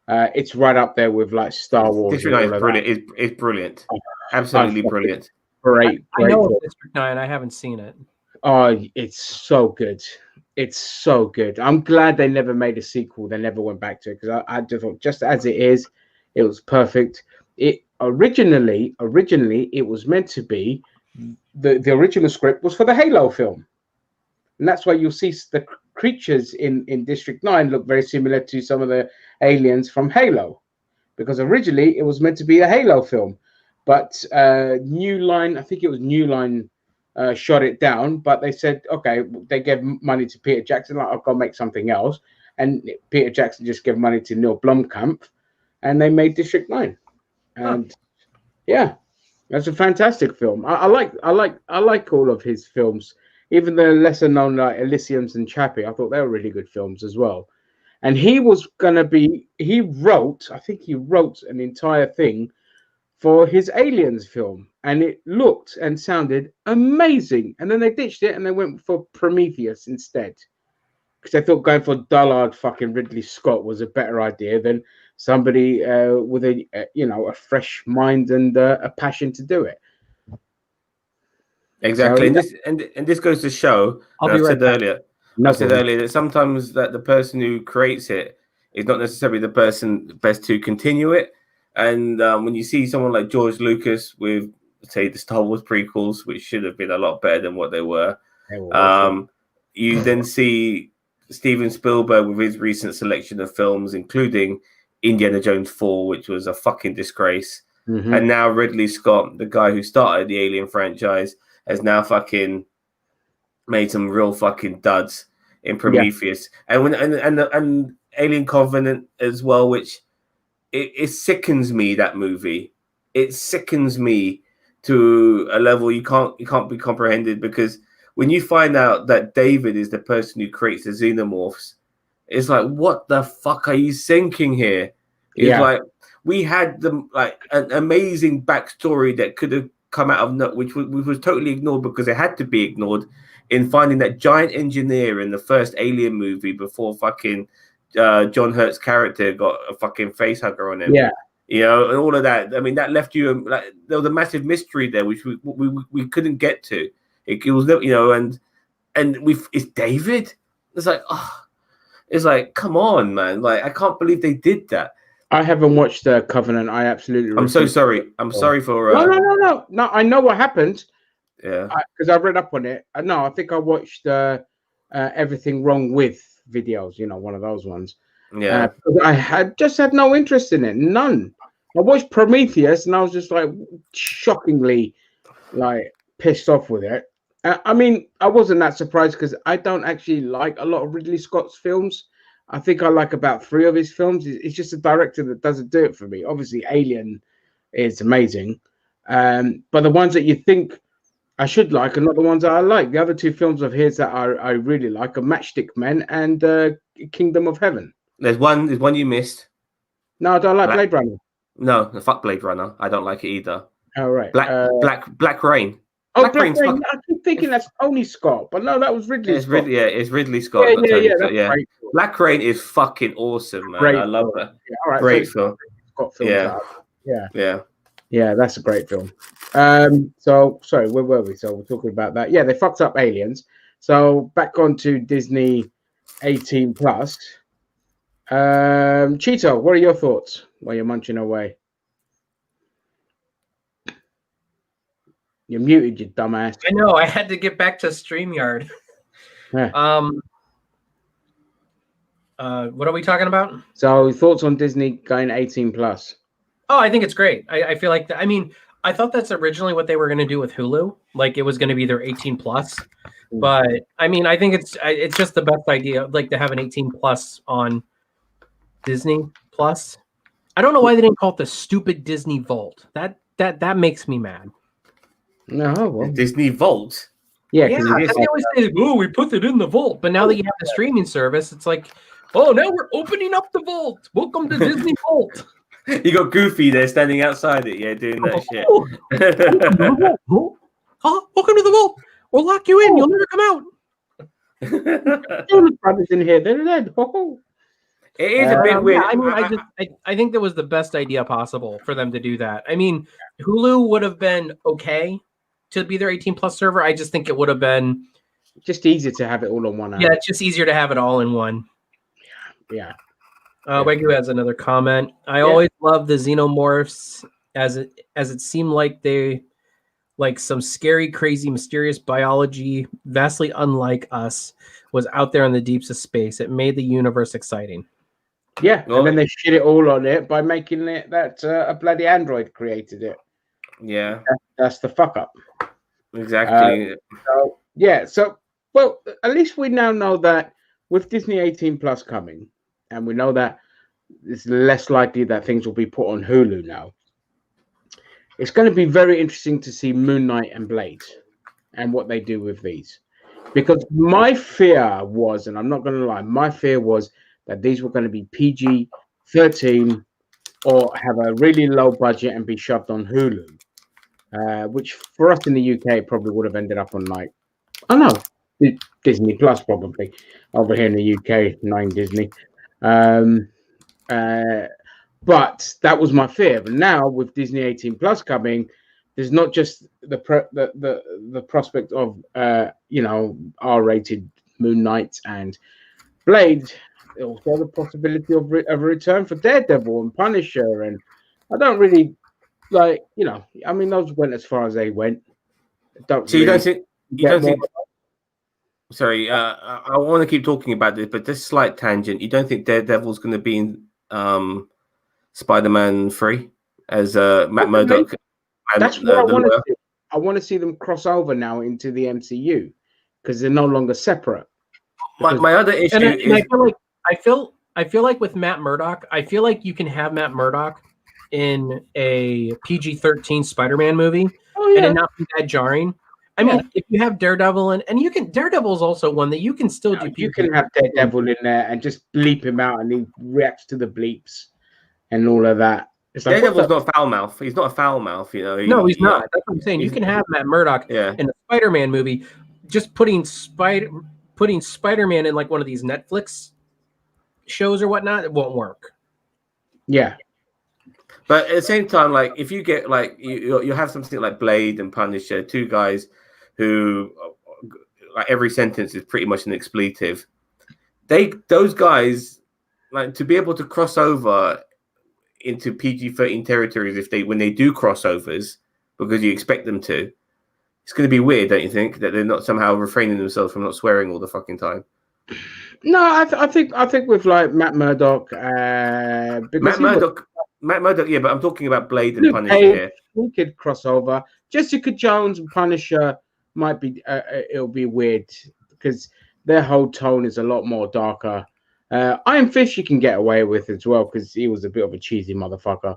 It's right up there with like Star Wars. District 9 is brilliant. It's brilliant. Absolutely brilliant. Great. I know of District 9. I haven't seen it. Oh, it's so good. It's so good. I'm glad they never made a sequel. They never went back to it because I just thought, just as it is, it was perfect. It originally it was meant to be the original script was for the Halo film, and that's why you'll see the creatures in District 9 look very similar to some of the aliens from Halo, because originally it was meant to be a Halo film, but New Line, I think it was New Line, shot it down. But they said, okay, they gave money to Peter Jackson, like, I'll go make something else, and Peter Jackson just gave money to Neil Blomkamp, and they made District 9. And yeah, that's a fantastic film. I like all of his films, even the lesser known like Elysiums and Chappie. I thought they were really good films as well. And he wrote an entire thing for his Aliens film, and it looked and sounded amazing. And then they ditched it and they went for Prometheus instead, because they thought going for dullard fucking Ridley Scott was a better idea than somebody with a fresh mind and a passion to do it. Exactly. So, and this goes to show, I said earlier that sometimes that the person who creates it is not necessarily the person best to continue it. And when you see someone like George Lucas with, say, the Star Wars prequels, which should have been a lot better than what they were, you then see Steven Spielberg with his recent selection of films, including Indiana Jones 4, which was a fucking disgrace. Mm-hmm. And now Ridley Scott, the guy who started the Alien franchise, has now fucking made some real fucking duds in Prometheus. And Alien Covenant as well, which it sickens me, that movie. It sickens me to a level you can't be comprehended, because when you find out that David is the person who creates the xenomorphs, it's like, what the fuck are you thinking here? It's like, we had them like an amazing backstory that could have come out of which was totally ignored, because it had to be ignored in finding that giant engineer in the first Alien movie before fucking John Hurt's character got a fucking face hugger on him. Yeah. And all of that. I mean, that left you like there was a massive mystery there, which we couldn't get to. It was, and it's David. It's like, it's like, come on, man! Like, I can't believe they did that. I haven't watched Covenant. I absolutely. I'm so sorry. I'm sorry for. No. I know what happened. Yeah. Because I read up on it. No, I think I watched Everything Wrong With videos. One of those ones. Yeah. I had no interest in it. None. I watched Prometheus and I was just like shockingly like pissed off with it. I mean, I wasn't that surprised because I don't actually like a lot of Ridley Scott's films. I think I like about 3 of his films. It's just a director that doesn't do it for me. Obviously, Alien is amazing. But the ones that you think I should like, and not the ones that I like. The other two films of his that I really like are Matchstick Men and Kingdom of Heaven. There's one you missed. No, I don't like Blade Runner. No, fuck Blade Runner. I don't like it either. Oh, right. Black Rain. Oh, Black Rain. I keep thinking that's Tony Scott, but no, that was Ridley Scott. It's Ridley Scott. Yeah. Great. Black Rain is fucking awesome, man. Great I love that. Yeah, all right, great film. Scott film. Yeah, that's a great film. So sorry, where were we? So we're talking about that. Yeah, they fucked up Aliens. So back on to Disney 18 plus. Cheeto, what are your thoughts while you're munching away? You're muted, you dumbass. I know. I had to get back to StreamYard. Yeah. What are we talking about? So thoughts on Disney going 18 plus? Oh, I think it's great. I feel like I thought that's originally what they were going to do with Hulu. Like it was going to be their 18 plus. But I think it's just the best idea, like to have an 18 plus on Disney Plus. I don't know why they didn't call it the stupid Disney Vault. That makes me mad. No, well. Disney Vault. Yeah, they always say, "Oh, we put it in the vault," but now that you have the streaming service, it's like, "Oh, now we're opening up the vault. Welcome to Disney Vault." You got Goofy there standing outside it, doing that shit. Welcome to the vault. We'll lock you in. You'll never come out. Brothers in here. They're dead. It is a bit weird. Yeah, I think that was the best idea possible for them to do that. I mean, Hulu would have been okay to be their 18 plus server. I just think it would have been just easier to have it all on one app. Yeah, it's just easier to have it all in one. Yeah. Wegu has another comment. I always love the xenomorphs as it seemed like they like some scary, crazy, mysterious biology, vastly unlike us, was out there in the deeps of space. It made the universe exciting. Yeah, and then they shit it all on it by making it that a bloody android created it. Yeah, that's the fuck up. Exactly. So well, at least we now know that with Disney 18 plus coming, and we know that it's less likely that things will be put on Hulu now. It's going to be very interesting to see Moon Knight and Blade and what they do with these. Because my fear was, and I'm not going to lie, my fear was that these were going to be PG-13 or have a really low budget and be shoved on Hulu, which for us in the UK probably would have ended up on Disney Plus probably. Over here in the UK, 9 Disney. But that was my fear. But now with Disney 18 plus coming, there's not just the prospect of R-rated Moon Knight and Blade, also the possibility of a return for Daredevil and Punisher. And I don't really those went as far as they went. You don't think? Sorry, I want to keep talking about this, but this slight tangent. You don't think Daredevil's going to be in Spider-Man 3 as Matt Murdock? That's what I want to see. I want to see them cross over now into the MCU because they're no longer separate. My other issue is I feel like with Matt Murdock, I feel like you can have Matt Murdock in a PG-13 Spider-Man movie and it not be that jarring. I mean, if you have Daredevil and you can, Daredevil is also one that you can still do. You can have Daredevil in there and just bleep him out, and he reacts to the bleeps and all of that. It's like, Daredevil's not a foul mouth. He's not a foul mouth, you know. No, he's not. That's what I'm saying. You can have Matt Murdock in a Spider-Man movie, just putting Spider-Man in like one of these Netflix shows or whatnot. It won't work. Yeah. But at the same time, like if you get like you have something like Blade and Punisher, 2 guys who like every sentence is pretty much an expletive. Those guys like to be able to cross over into PG-13 territories when they do crossovers because you expect them to. It's going to be weird, don't you think, that they're not somehow refraining themselves from not swearing all the fucking time? No, I think with like Matt Murdock, Matt Murdock, yeah, but I'm talking about Blade and Punisher here. We could crossover. Jessica Jones and Punisher might be. It'll be weird because their whole tone is a lot more darker. Iron Fist you can get away with as well because he was a bit of a cheesy motherfucker.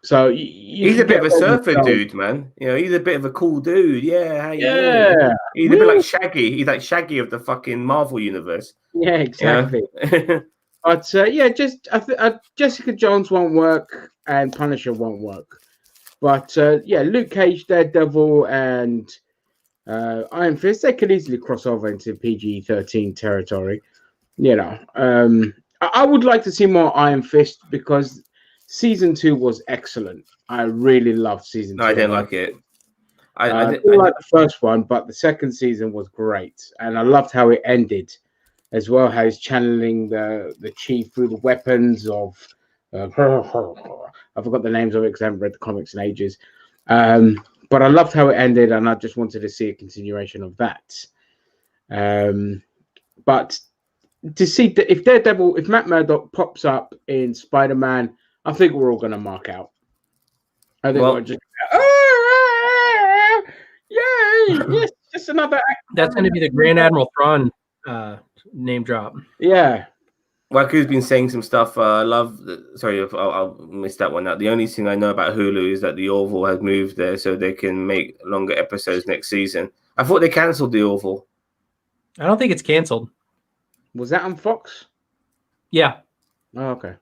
So he's a bit of a surfer dude, man. You know, he's a bit of a cool dude. Yeah, how you doing? He's a bit like Shaggy. He's like Shaggy of the fucking Marvel universe. Yeah, exactly. Yeah. But Jessica Jones won't work and Punisher won't work. But Luke Cage, Daredevil, and Iron Fist, they could easily cross over into PG-13 territory. You know, I would like to see more Iron Fist because season 2 was excellent. I really loved season 2. No, I didn't like it. I didn't like the first one, but the second season was great, and I loved how it ended, as well. How he's channeling the chief through the weapons of. I forgot the names of it because I haven't read the comics in ages. But I loved how it ended, and I just wanted to see a continuation of that. But to see if Daredevil, if Matt Murdock pops up in Spider-Man, I think we're all going to mark out. I think we're just, yay! Yes, just another. That's going to be the Grand Admiral Thrawn name drop. Yeah. Waku's been saying some stuff. Sorry, I'll miss that one out. The only thing I know about Hulu is that the Orville has moved there so they can make longer episodes next season. I thought they cancelled the Orville. I don't think it's canceled. Was that on Fox? Yeah. Oh, okay.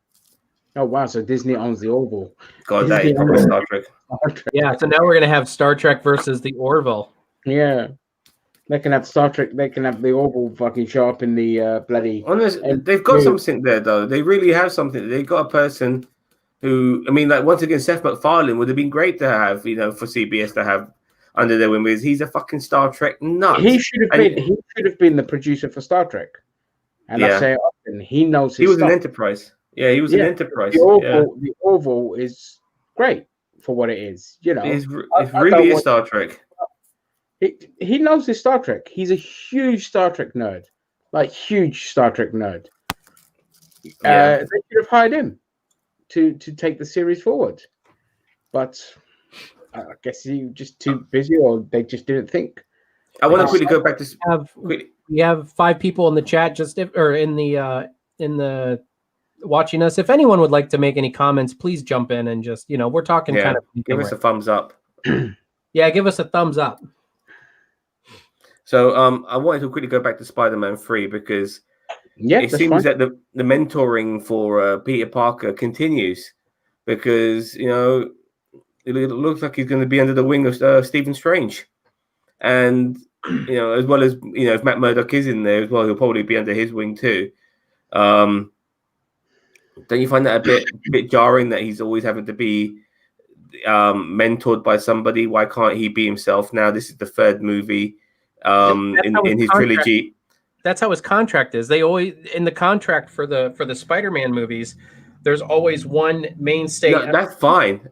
Oh, wow. So Disney owns the Orville. God, that is probably Star Trek. Yeah, so now we're going to have Star Trek versus the Orville. Yeah. They can have Star Trek. They can have the Orville fucking show up in the bloody. Honestly, they've got something there, though. They really have something. They've got a person who, I mean, like, once again, Seth MacFarlane would have been great to have, for CBS to have under their wing. He's a fucking Star Trek nut. He should have been the producer for Star Trek. And I say it often, he knows his stuff. an Enterprise. Yeah, he was an Enterprise. The Orville is great for what it is. You know, it really is Star Trek. He knows his Star Trek. He's a huge Star Trek nerd, like huge Star Trek nerd. They should have hired him to take the series forward, but I guess he was just too busy, or they just didn't think. I want to quickly go back to. We have 5 people in the chat, in the watching us. If anyone would like to make any comments, please jump in and just we're talking kind of. Give us a thumbs up. Yeah, give us a thumbs up. So I wanted to quickly go back to Spider-Man 3 because it seems that the mentoring for Peter Parker continues because it looks like he's going to be under the wing of Stephen Strange, and as well as if Matt Murdock is in there as well, he'll probably be under his wing too. Don't you find that a bit jarring that he's always having to be mentored by somebody? Why can't he be himself now? This is the 3rd movie. In his trilogy, that's how his contract is. They always in the contract for the Spider-Man movies. There's always one mainstay. No, that's fine,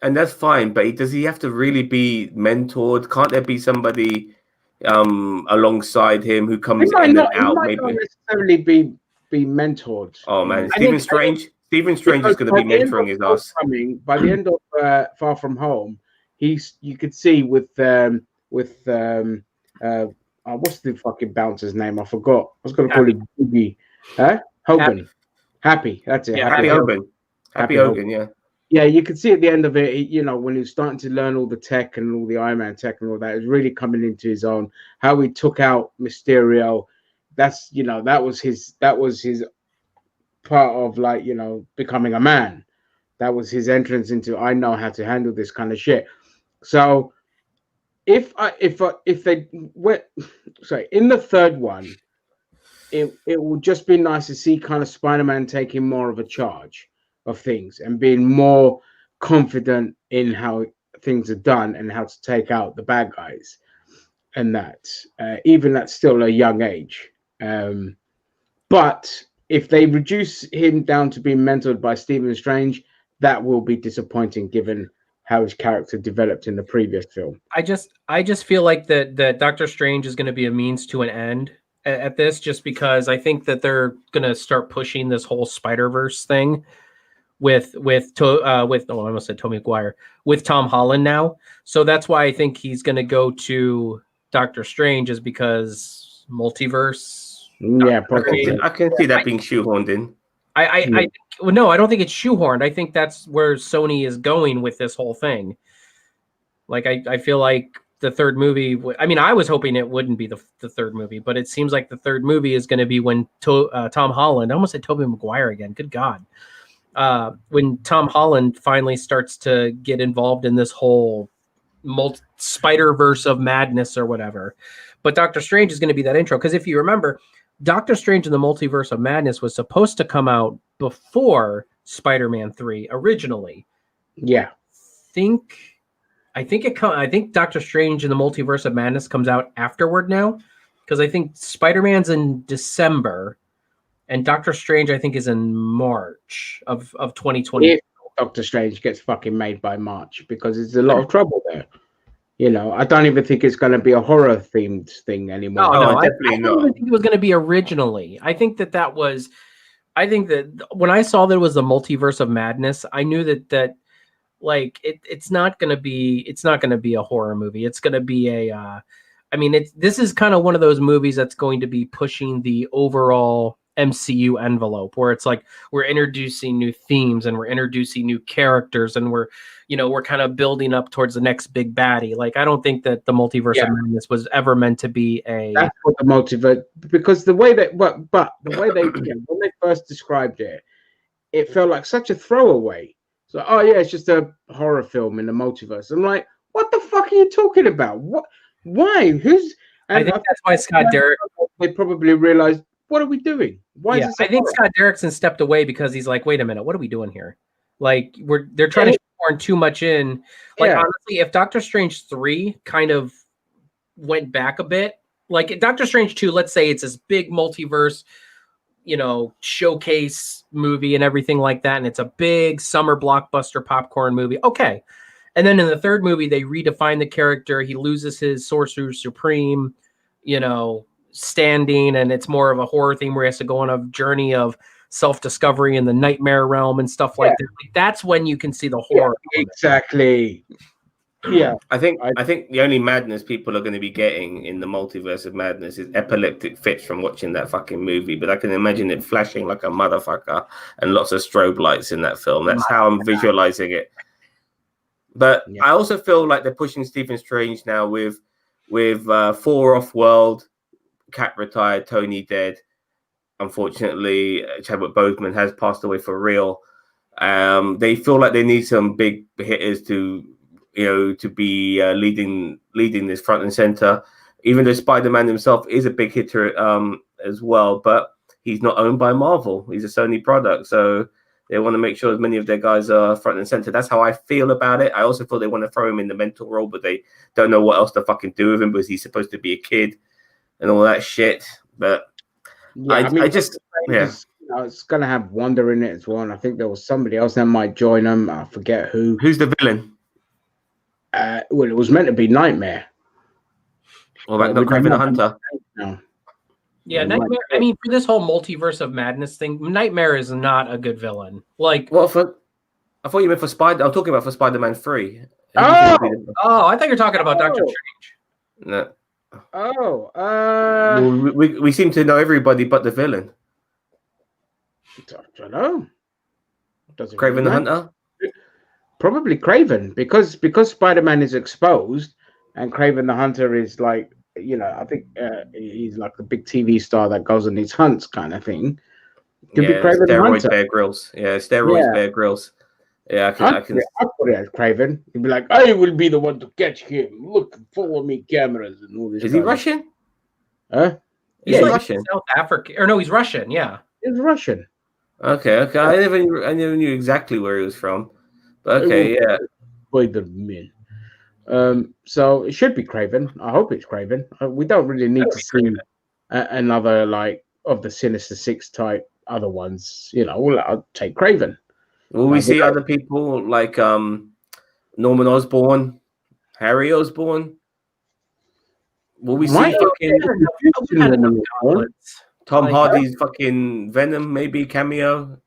But does he have to really be mentored? Can't there be somebody alongside him who comes in and out? He might not necessarily be mentored. Oh man, Stephen Strange is going to be mentoring his ass. By the end of Far From Home, you could see with what's the fucking bouncer's name? I forgot. I was going to call it Boogie. Hogan. Happy. That's it. Yeah, Happy Hogan. Happy Hogan, yeah. Yeah, you could see at the end of it, when he was starting to learn all the tech and all the Iron Man tech and all that, it was really coming into his own. How he took out Mysterio, that's, that was his part of becoming a man. That was his entrance into, I know how to handle this kind of shit. So, if they went, in the 3rd one, it would just be nice to see kind of Spider-Man taking more of a charge of things and being more confident in how things are done and how to take out the bad guys, and that even at still a young age. But if they reduce him down to being mentored by Stephen Strange, that will be disappointing given how his character developed in the previous film. I just feel like that Doctor Strange is going to be a means to an end at this, just because I think that they're going to start pushing this whole Spider-Verse thing with I almost said Tobey Maguire, with Tom Holland now. So that's why I think he's going to go to Doctor Strange, is because multiverse. Yeah, I can see that being shoehorned in. No, I don't think it's shoehorned. I think that's where Sony is going with this whole thing. Like, I feel like the third movie. I mean, I was hoping it wouldn't be the third movie, but it seems like the third movie is going to be when Tom Holland. I almost said Tobey Maguire again. Good God. When Tom Holland finally starts to get involved in this whole Spider-Verse of madness or whatever. But Doctor Strange is going to be that intro. Because if you remember, Doctor Strange in the Multiverse of Madness was supposed to come out before Spider-Man 3 originally. Yeah. I think Doctor Strange in the Multiverse of Madness comes out afterward now. Because I think Spider-Man's in December. And Doctor Strange, I think, is in March of 2020. If Doctor Strange gets fucking made by March, because there's a lot of trouble there. You know, I don't even think it's going to be a horror themed thing anymore. No, definitely I not. don't even think it was going to be originally. I think that when I saw that it was the Multiverse of Madness, I knew that like it's not going to be a horror movie. It's going to be this is kind of one of those movies that's going to be pushing the overall MCU envelope, where it's like we're introducing new themes and we're introducing new characters and we're kind of building up towards the next big baddie. Like, I don't think that the Multiverse of Madness was ever meant to be a. That's what the multiverse, because the way that, but the way they when they first described it, it felt like such a throwaway. So, oh yeah, it's just a horror film in the multiverse. I'm like, what the fuck are you talking about? What? Why? Who's? And I think that's why Scott Derrickson. They probably realized, what are we doing? Why? Yeah, I think Scott Derrickson stepped away because he's like, wait a minute, what are we doing here? Like, they're trying to shoehorn too much in. Like, honestly, if Doctor Strange 3 kind of went back a bit, like Doctor Strange 2, let's say it's this big multiverse, showcase movie and everything like that, and it's a big summer blockbuster popcorn movie. Okay. And then in the third movie, they redefine the character. He loses his Sorcerer Supreme, standing, and it's more of a horror theme where he has to go on a journey of self-discovery in the nightmare realm and stuff like that. Like, that's when you can see the horror. Exactly. Yeah. I think the only madness people are going to be getting in the Multiverse of Madness is epileptic fits from watching that fucking movie. But I can imagine it flashing like a motherfucker and lots of strobe lights in that film. That's how I'm visualizing it. But I also feel like they're pushing Stephen Strange now with 4 Off-World, Cap retired, Tony dead. Unfortunately, Chadwick Boseman has passed away for real. They feel like they need some big hitters to be leading this front and center. Even though Spider-Man himself is a big hitter as well, but he's not owned by Marvel. He's a Sony product, so they want to make sure as many of their guys are front and center. That's how I feel about it. I also feel they want to throw him in the mental role, but they don't know what else to fucking do with him because he's supposed to be a kid and all that shit. But it's going to have Wonder in it as well. And I think there was somebody else that might join them. I forget who. Who's the villain? Well, it was meant to be Nightmare. What about not Kraven the Hunter? No. Yeah, Nightmare. I mean, for this whole Multiverse of Madness thing, Nightmare is not a good villain. Like, I thought you meant for Spider. I'm talking about for Spider-Man 3. I thought you were talking about Doctor Strange. No. We seem to know everybody but the villain. I don't know. Kraven the Hunter? Probably Kraven, because Spider-Man is exposed and Kraven the Hunter is like, I think he's like the big TV star that goes on these hunts kind of thing. Could be Kraven the Hunter. Bear Grylls. Yeah, steroids Bear Grylls. Yeah, I can put it as Kraven. He'd be like, I will be the one to catch him. Look, follow me, cameras and all this. Is he Russian? Huh? He's Russian. South Africa, or no, he's Russian. Yeah, he's Russian. Okay. I never knew exactly where he was from. But okay, yeah. Spider-Man. So it should be Kraven. I hope it's Kraven. We don't really need to see another like of the Sinister Six type other ones. I'll take Kraven. Will we see other people like Norman Osborn, Harry Osborn? Will we see Tom Hardy's fucking Venom maybe cameo?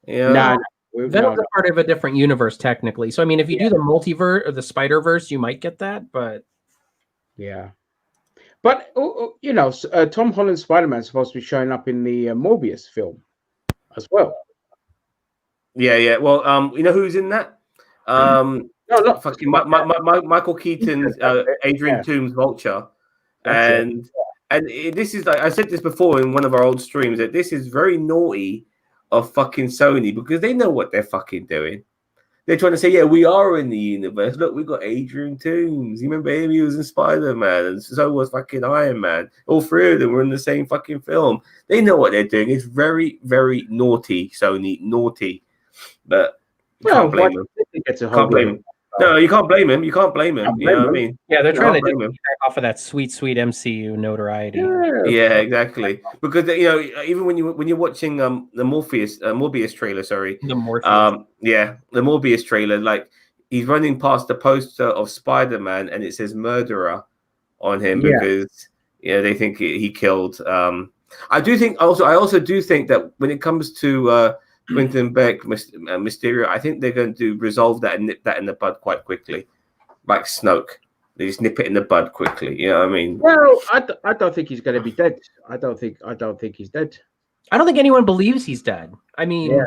Yeah. Venom's a part of a different universe technically. So I mean, if you do the multiverse or the Spider-Verse, you might get that, but yeah. But Tom Holland's Spider-Man is supposed to be showing up in the Morbius film. as well. Yeah. Well, you know who's in that? No, not fucking Michael Keaton's Adrian Yeah. Toomes Vulture, That's it. this is like I said this before in one of our old streams that this is very naughty of fucking Sony because they know what they're fucking doing. They're trying to say, yeah, we are in the universe. Look, we got Adrian Toomes. You remember him? He was in Spider-Man, and so was fucking Iron Man. All three of them were in the same fucking film. They know what they're doing. It's very, very naughty, Sony. Naughty. But you can't blame them. Can't blame him. No, you can't blame him. You can't blame him. You know what I mean? Yeah, they're trying to blame get off of that sweet MCU notoriety. Yeah, exactly. Because you know, even when you're watching the Morbius trailer, sorry, the Morpheus. The Morbius trailer, like he's running past the poster of Spider-Man and it says murderer on him because they think he killed. I also do think that when it comes to Quentin Beck, Mysterio, I think they're going to resolve that and nip that in the bud quite quickly, like Snoke. They just nip it in the bud quickly. You know what I mean? Well, I don't think he's going to be dead. I don't think he's dead. I don't think anyone believes he's dead. I mean,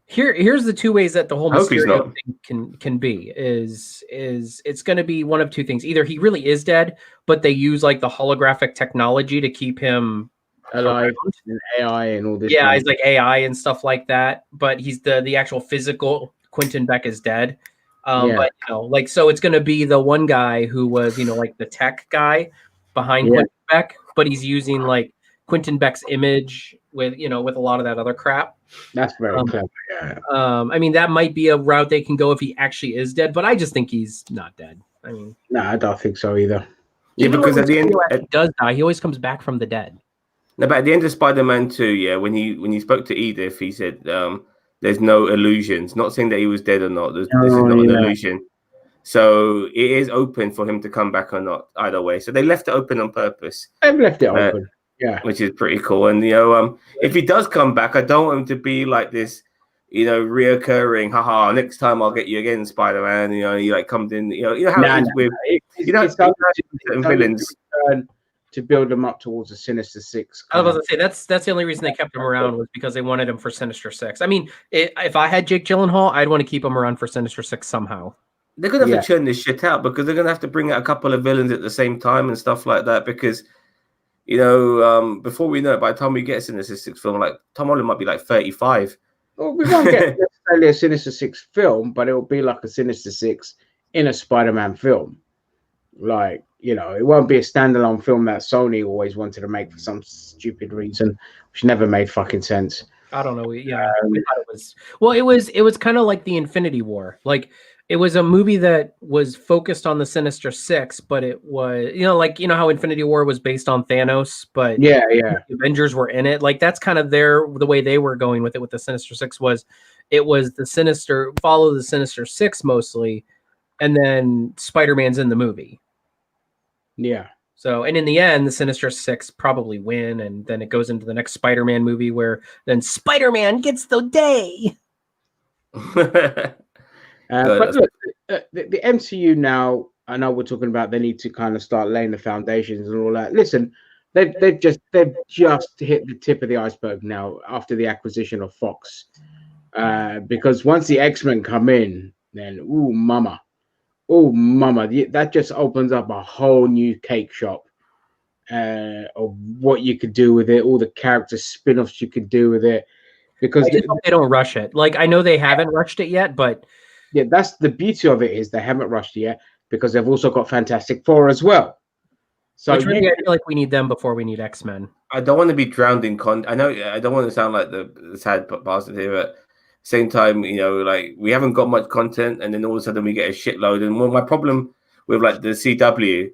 here's the two ways that the whole Mysterio thing can be is it's going to be one of two things. Either he really is dead, but they use like the holographic technology to keep him alive and AI and all this. Yeah, he's like AI and stuff like that. But he's the actual physical Quentin Beck is dead. But so it's going to be the one guy who was like the tech guy behind Quentin Beck, but he's using like Quentin Beck's image with with a lot of that other crap. That's very clever. Yeah. I mean, that might be a route they can go if he actually is dead, but I just think he's not dead. I mean, no, I don't think so either. Yeah, because at the end, he does die. He always comes back from the dead. No, but at the end of Spider-Man 2, when he spoke to Edith, he said, "There's no illusions." Not saying that he was dead or not. This is not an illusion. So it is open for him to come back or not, either way. So they left it open on purpose. They've left it open, which is pretty cool. And if he does come back, I don't want him to be like this, reoccurring. Haha! Next time I'll get you again, Spider-Man. He like comes in. You know how it is with villains. To build them up towards a Sinister Six. I was about to say that's the only reason they kept him around was because they wanted him for Sinister Six. I mean, if I had Jake Gyllenhaal, I'd want to keep him around for Sinister Six somehow. They're gonna have to churn this shit out because they're gonna have to bring out a couple of villains at the same time and stuff like that. Because before we know it, by the time we get a Sinister Six film, like Tom Holland might be like 35. Well, we won't get necessarily a Sinister Six film, but it'll be like a Sinister Six in a Spider-Man film. Like, it won't be a standalone film that Sony always wanted to make for some stupid reason, which never made fucking sense. I don't know. We thought it was. Well, it was kind of like the Infinity War. Like, it was a movie that was focused on the Sinister Six, but it was, how Infinity War was based on Thanos, but the Avengers were in it. Like, that's kind of the way they were going with it with the Sinister Six was follow the Sinister Six mostly, and then Spider-Man's in the movie. Yeah. So, and in the end, the Sinister Six probably win, and then it goes into the next Spider-Man movie where then Spider-Man gets the day. But look, the MCU now, I know we're talking about they need to kind of start laying the foundations and all that. Listen, they've just hit the tip of the iceberg now after the acquisition of Fox. Because once the X-Men come in, then that just opens up a whole new cake shop of what you could do with it, all the character spin-offs you could do with it. Because I just hope they don't rush it. Like, I know they haven't rushed it yet, but that's the beauty of it is they haven't rushed it yet because they've also got Fantastic Four as well. So I feel like we need them before we need X-Men. I don't want to be drowned in I know I don't want to sound like the sad bastard here, but same time, like we haven't got much content, and then all of a sudden we get a shitload. And my problem with like the CW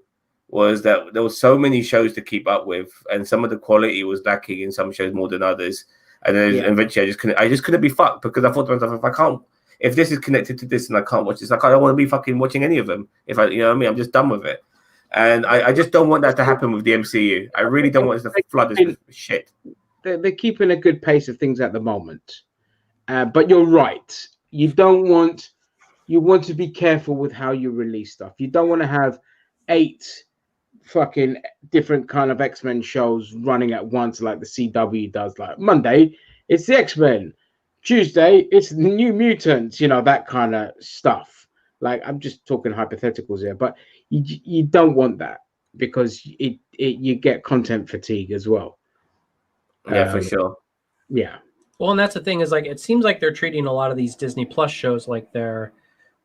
was that there was so many shows to keep up with, and some of the quality was lacking in some shows more than others. And then eventually, I just couldn't be fucked because I thought to myself, if this is connected to this and I can't watch this, like I don't want to be fucking watching any of them. If I, I'm just done with it. And I just don't want that to happen with the MCU. I really don't want it to flood us with shit. They're keeping a good pace of things at the moment. But you're right. You want to be careful with how you release stuff. You don't want to have 8 fucking different kind of X-Men shows running at once like the CW does. Like Monday, it's the X-Men. Tuesday, it's the New Mutants. That kind of stuff. Like, I'm just talking hypotheticals here, but you don't want that because you get content fatigue as well. Yeah, for sure. Yeah. Well, and that's the thing is like it seems like they're treating a lot of these Disney Plus shows like their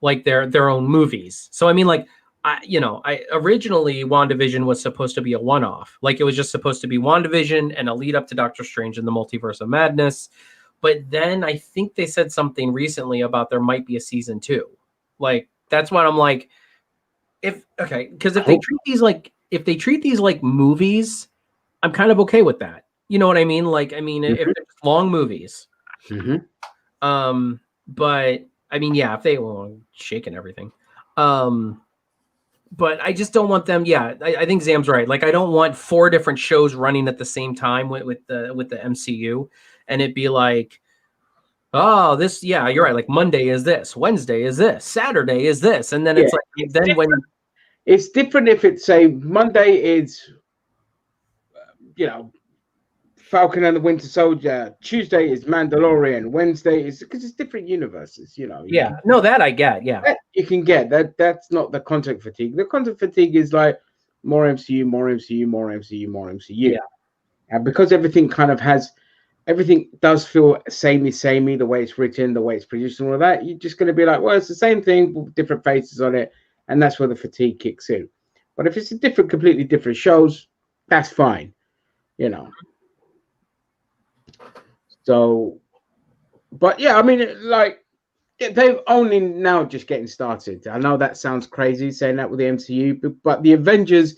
own movies. So I mean, like I originally WandaVision was supposed to be a one-off. Like it was just supposed to be WandaVision and a lead up to Doctor Strange and the Multiverse of Madness. But then I think they said something recently about there might be a season 2. Like that's what I'm like. Because if they treat these like movies, I'm kind of okay with that. You know what I mean? Like, I mean, if it's long movies. Mm-hmm. But I mean, yeah, if they shaking everything. But I just don't want them. Yeah, I think Zam's right. Like, I don't want 4 different shows running at the same time with the MCU, and it'd be like, oh, this. Yeah, you're right. Like Monday is this, Wednesday is this, Saturday is this, and then it's like it's different if it's say Monday is, Falcon and the Winter Soldier. Tuesday is Mandalorian. Wednesday is because it's different universes. That I get. Yeah, you can get that. That's not the content fatigue. The content fatigue is like more MCU, more MCU, more MCU, more MCU. Yeah, and because everything does feel samey. The way it's written, the way it's produced, and all of that. You're just going to be like, well, it's the same thing with different faces on it, and that's where the fatigue kicks in. But if it's completely different shows, that's fine. So, but yeah, I mean, like they've only now just getting started. I know that sounds crazy saying that with the MCU, but the Avengers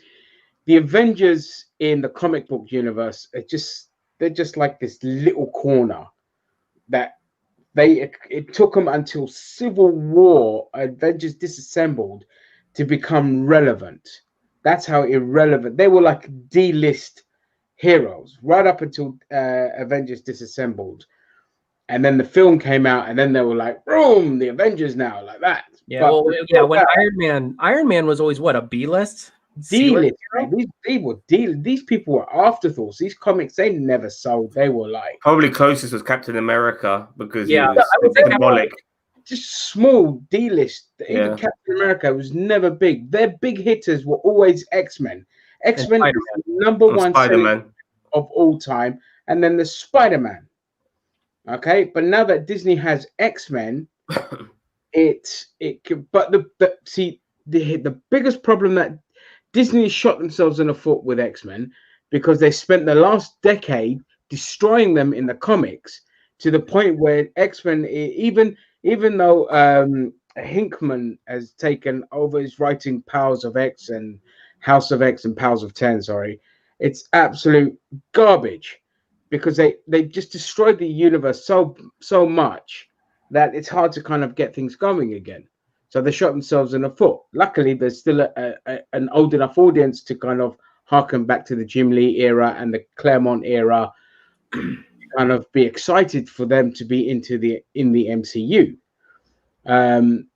in the comic book universe they're just like this little corner that it took them until Civil War, Avengers disassembled, to become relevant. That's how irrelevant they were. Like D-list heroes right up until Avengers disassembled, and then the film came out, and then they were like, boom, the Avengers now, like that. Yeah, when Iron Man was always what, a B-list? D-list. These people were afterthoughts. These comics, they never sold. They were like probably closest was Captain America because he was symbolic. Just small D-list. Even Captain America was never big. Their big hitters were always X-Men. X-Men is the number one Spider-Man of all time, and then the Spider-Man. Okay, but now that Disney has X-Men, but the biggest problem that Disney shot themselves in the foot with X-Men because they spent the last decade destroying them in the comics to the point where X-Men, even though Hickman has taken over his writing Powers of X and House of X and Powers of 10, it's absolute garbage because they just destroyed the universe so much that it's hard to kind of get things going again. So they shot themselves in the foot. Luckily, there's still an old enough audience to kind of harken back to the Jim Lee era and the Claremont era, kind of be excited for them to be in the MCU.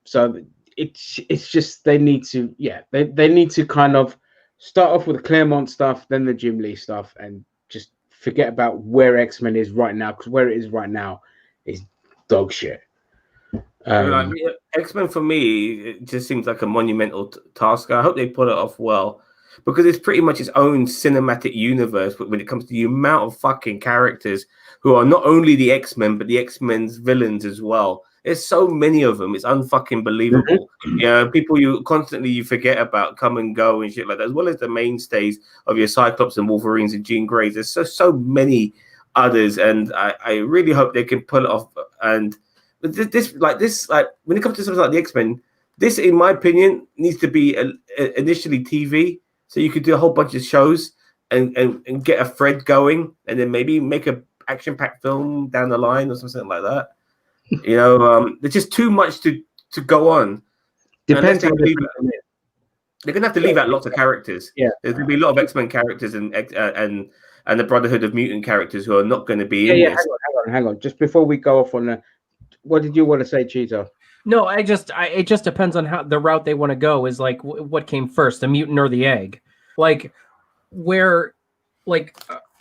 So it's just they need to kind of start off with the Claremont stuff, then the Jim Lee stuff, and just forget about where X-Men is right now, because where it is right now is dog shit. X-Men for me, it just seems like a monumental task. I hope they pull it off well, because it's pretty much its own cinematic universe. But when it comes to the amount of fucking characters who are not only the X-Men but the X-Men's villains as well, there's so many of them. It's unfucking believable. People you forget about come and go and shit like that, as well as the mainstays of your Cyclops and Wolverines and Jean Greys. There's so many others, and I really hope they can pull it off. And this when it comes to something like the X-Men, this, in my opinion, needs to be initially TV, so you could do a whole bunch of shows and get a thread going, and then maybe make a action-packed film down the line or something like that. There's just too much to go on. Depends. They're gonna have to leave out lots of characters. Yeah, there's gonna be a lot of X-Men characters and the Brotherhood of Mutant characters who are not going to be in this. Hang on. Just before we go off on that, what did you want to say, Cheeto? No, it just depends on how the route they want to go. Is like what came first, the mutant or the egg? Like where, like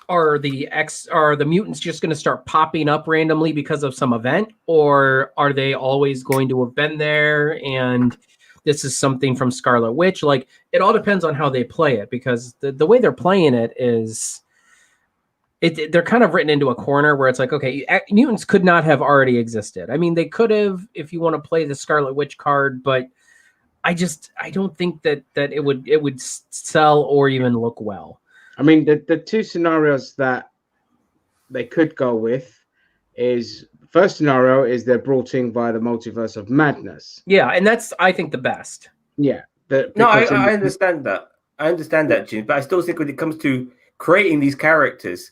are the mutants just going to start popping up randomly because of some event, or are they always going to have been there and this is something from Scarlet Witch? Like, it all depends on how they play it, because the way they're playing it is they're kind of written into a corner where it's like, okay, mutants could not have already existed. I mean, they could have if you want to play the Scarlet Witch card, but I don't think that it would sell or even look well. I mean, the two scenarios that they could go with is, first scenario is they're brought in by the multiverse of madness. Yeah, and that's, I think, the best. Yeah. No, I understand that. I understand that, Jim. But I still think when it comes to creating these characters,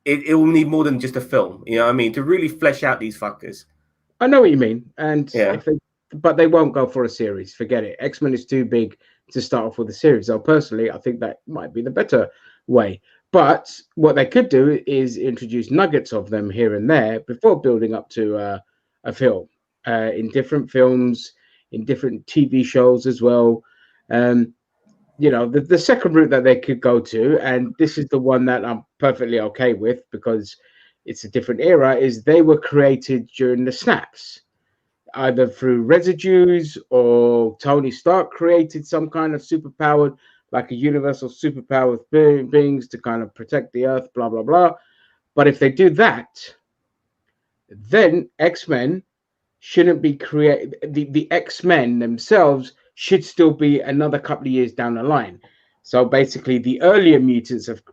it will need more than just a film. You know what I mean? To really flesh out these fuckers. I know what you mean. And yeah. But they won't go for a series. Forget it. X-Men is too big to start off with a series. So personally, I think that might be the better way. But what they could do is introduce nuggets of them here and there before building up to a film, in different films, in different TV shows as well. You know, the second route that they could go to, and this is the one that I'm perfectly okay with because it's a different era, is they were created during the snaps, either through residues or Tony Stark created some kind of superpowered, like a universal superpower with beings to kind of protect the Earth, blah, blah, blah. But if they do that, then X-Men shouldn't be created. The X-Men themselves should still be another couple of years down the line. So basically, the earlier mutants have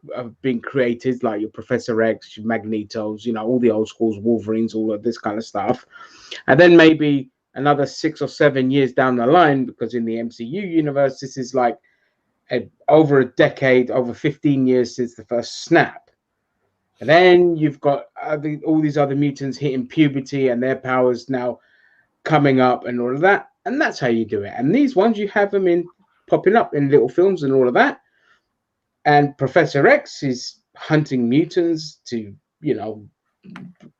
been created, like your Professor X, your Magnetos, you know, all the old schools, Wolverines, all of this kind of stuff. And then maybe another 6 or 7 years down the line, because in the MCU universe, this is like over a decade, over 15 years since the first snap. And then you've got all these other mutants hitting puberty and their powers now coming up and all of that. And that's how you do it. And these ones, you have them in popping up in little films and all of that. And Professor X is hunting mutants to, you know,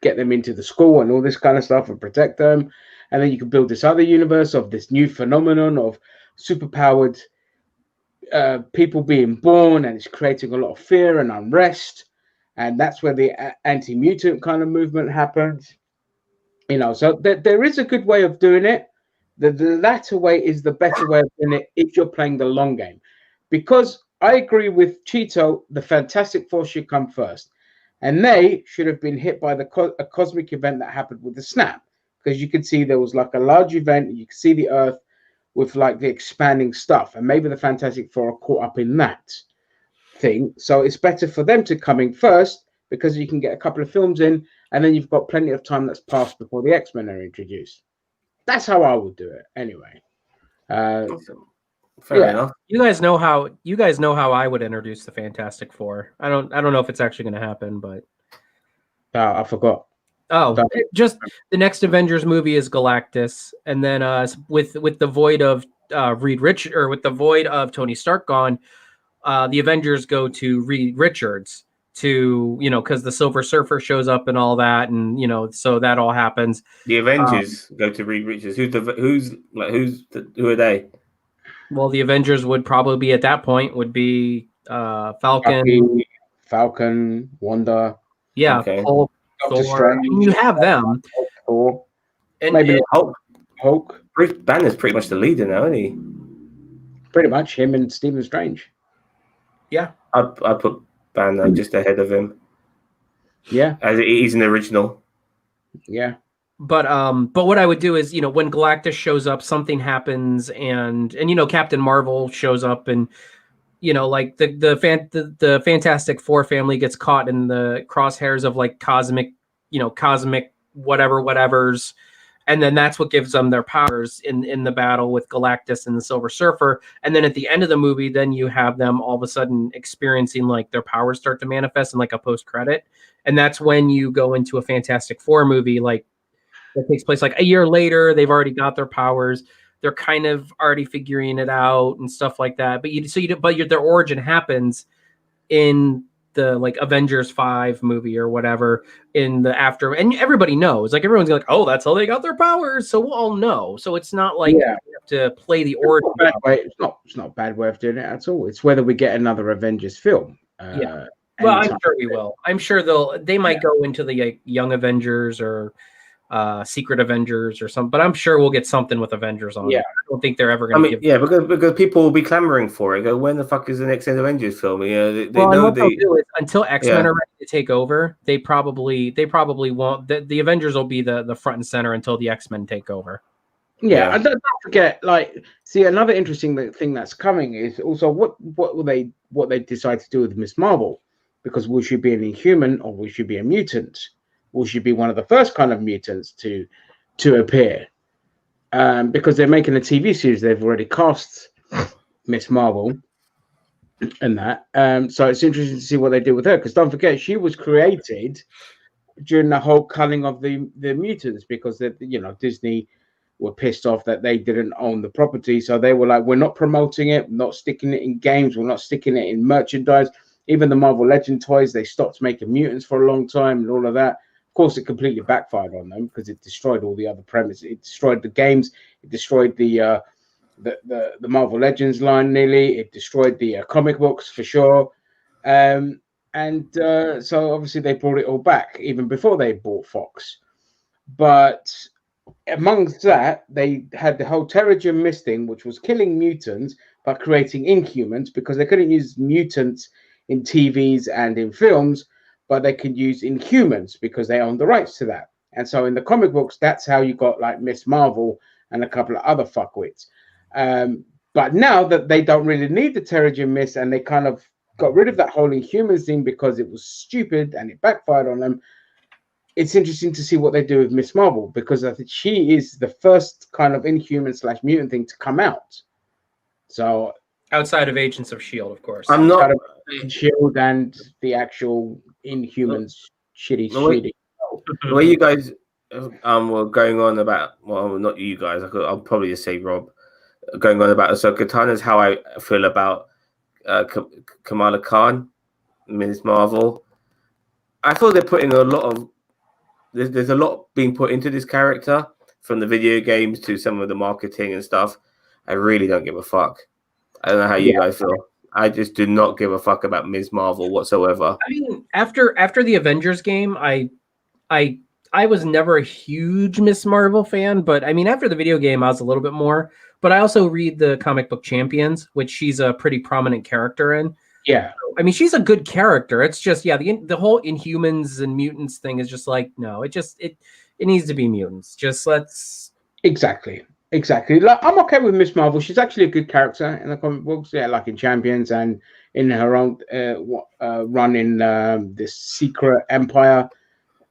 get them into the school and all this kind of stuff and protect them. And then you can build this other universe of this new phenomenon of superpowered people being born, and it's creating a lot of fear and unrest. And that's where the anti-mutant kind of movement happens. You know, so there is a good way of doing it. The latter way is the better way of doing it if you're playing the long game. Because I agree with Cheeto, the Fantastic Four should come first. And they should have been hit by a cosmic event that happened with the snap. Because you could see there was like a large event. You could see the Earth with like the expanding stuff. And maybe the Fantastic Four are caught up in that thing. So it's better for them to come in first, because you can get a couple of films in, and then you've got plenty of time that's passed before the X-Men are introduced. That's how I would do it anyway. Fair enough. You guys know how I would introduce the Fantastic Four. I don't know if it's actually going to happen, but I forgot. Oh, just the next Avengers movie is Galactus, and then with the void of with the void of Tony Stark gone, the Avengers go to Reed Richards to, you know, because the Silver Surfer shows up and all that, and you know, so that all happens. The Avengers go to Reed Richards. Who are they? Well, the Avengers would probably be at that point would be Falcon, Wanda. Yeah, okay. Hulk, Thor. You have them. Thor. And maybe Hulk. Bruce Banner's pretty much the leader now, isn't he? Pretty much him and Stephen Strange. Yeah, I put Banner just ahead of him. Yeah, as he's an original. Yeah. But what I would do is, you know, when Galactus shows up, something happens, and you know, Captain Marvel shows up, and you know, like the Fantastic Four family gets caught in the crosshairs of like cosmic whatever's, and then that's what gives them their powers in the battle with Galactus and the Silver Surfer. And then at the end of the movie, then you have them all of a sudden experiencing like their powers start to manifest in like a post credit, and that's when you go into a Fantastic Four movie like that takes place like a year later. They've already got their powers. They're kind of already figuring it out and stuff like that. But their origin happens in the like Avengers 5 movie or whatever in the after, and everybody knows, like everyone's like, oh, that's how they got their powers. So we'll all know. So it's not like you have to play the origin. It's not a bad way of doing it at all. It's whether we get another Avengers film. Well, I'm anytime. sure we will. I'm sure they might go into the Young Avengers or Secret Avengers or something, but I'm sure we'll get something with Avengers on it. I don't think they're ever going to give. Yeah, because people will be clamoring for it. Go, when the fuck is the next Avengers film? You know, they know what they'll do is until X-Men are ready to take over, they probably won't. The Avengers will be the front and center until the X-Men take over. Yeah, and don't forget, like, see, another interesting thing that's coming is also what they decide to do with Miss Marvel, because will she be an Inhuman or will she be a mutant? Will she be one of the first kind of mutants to appear? Because they're making a TV series, they've already cast Miss Marvel and that. So it's interesting to see what they do with her, because don't forget, she was created during the whole culling of the mutants, because Disney were pissed off that they didn't own the property, so they were like, we're not promoting it, not sticking it in games, we're not sticking it in merchandise. Even the Marvel Legend toys, they stopped making mutants for a long time and all of that. Of course, it completely backfired on them because it destroyed all the other premises. It destroyed the games, it destroyed the Marvel Legends line nearly, it destroyed the comic books for sure. So obviously they brought it all back even before they bought Fox. But amongst that, they had the whole Terrigen Mist thing, which was killing mutants but creating Inhumans, because they couldn't use mutants in TVs and in films, but they could use Inhumans because they owned the rights to that. And so in the comic books, that's how you got like Miss Marvel and a couple of other fuckwits. But now that they don't really need the Terrigen Mist, and they kind of got rid of that whole Inhumans thing because it was stupid and it backfired on them, it's interesting to see what they do with Miss Marvel, because I think she is the first kind of Inhuman/mutant thing to come out. So outside of Agents of S.H.I.E.L.D., of course. I'm not S.H.I.E.L.D. and the actual Inhumans shitty. The way you guys were going on about, well, not you guys, I'll probably just say Rob, going on about Ahsoka Tano is how I feel about Kamala Khan, Ms. Marvel. I feel they're putting a lot of there's a lot being put into this character, from the video games to some of the marketing and stuff. I really don't give a fuck. I don't know how you guys feel. I just do not give a fuck about Ms. Marvel whatsoever. I mean, after the Avengers game, I was never a huge Ms. Marvel fan, but I mean, after the video game, I was a little bit more. But I also read the comic book Champions, which she's a pretty prominent character in. Yeah. I mean, she's a good character. It's just, the whole Inhumans and mutants thing is just like, no, it needs to be mutants. Just let's. Exactly. Like, I'm okay with Miss Marvel. She's actually a good character in the comic books. Yeah, like in Champions and in her own run in this Secret Empire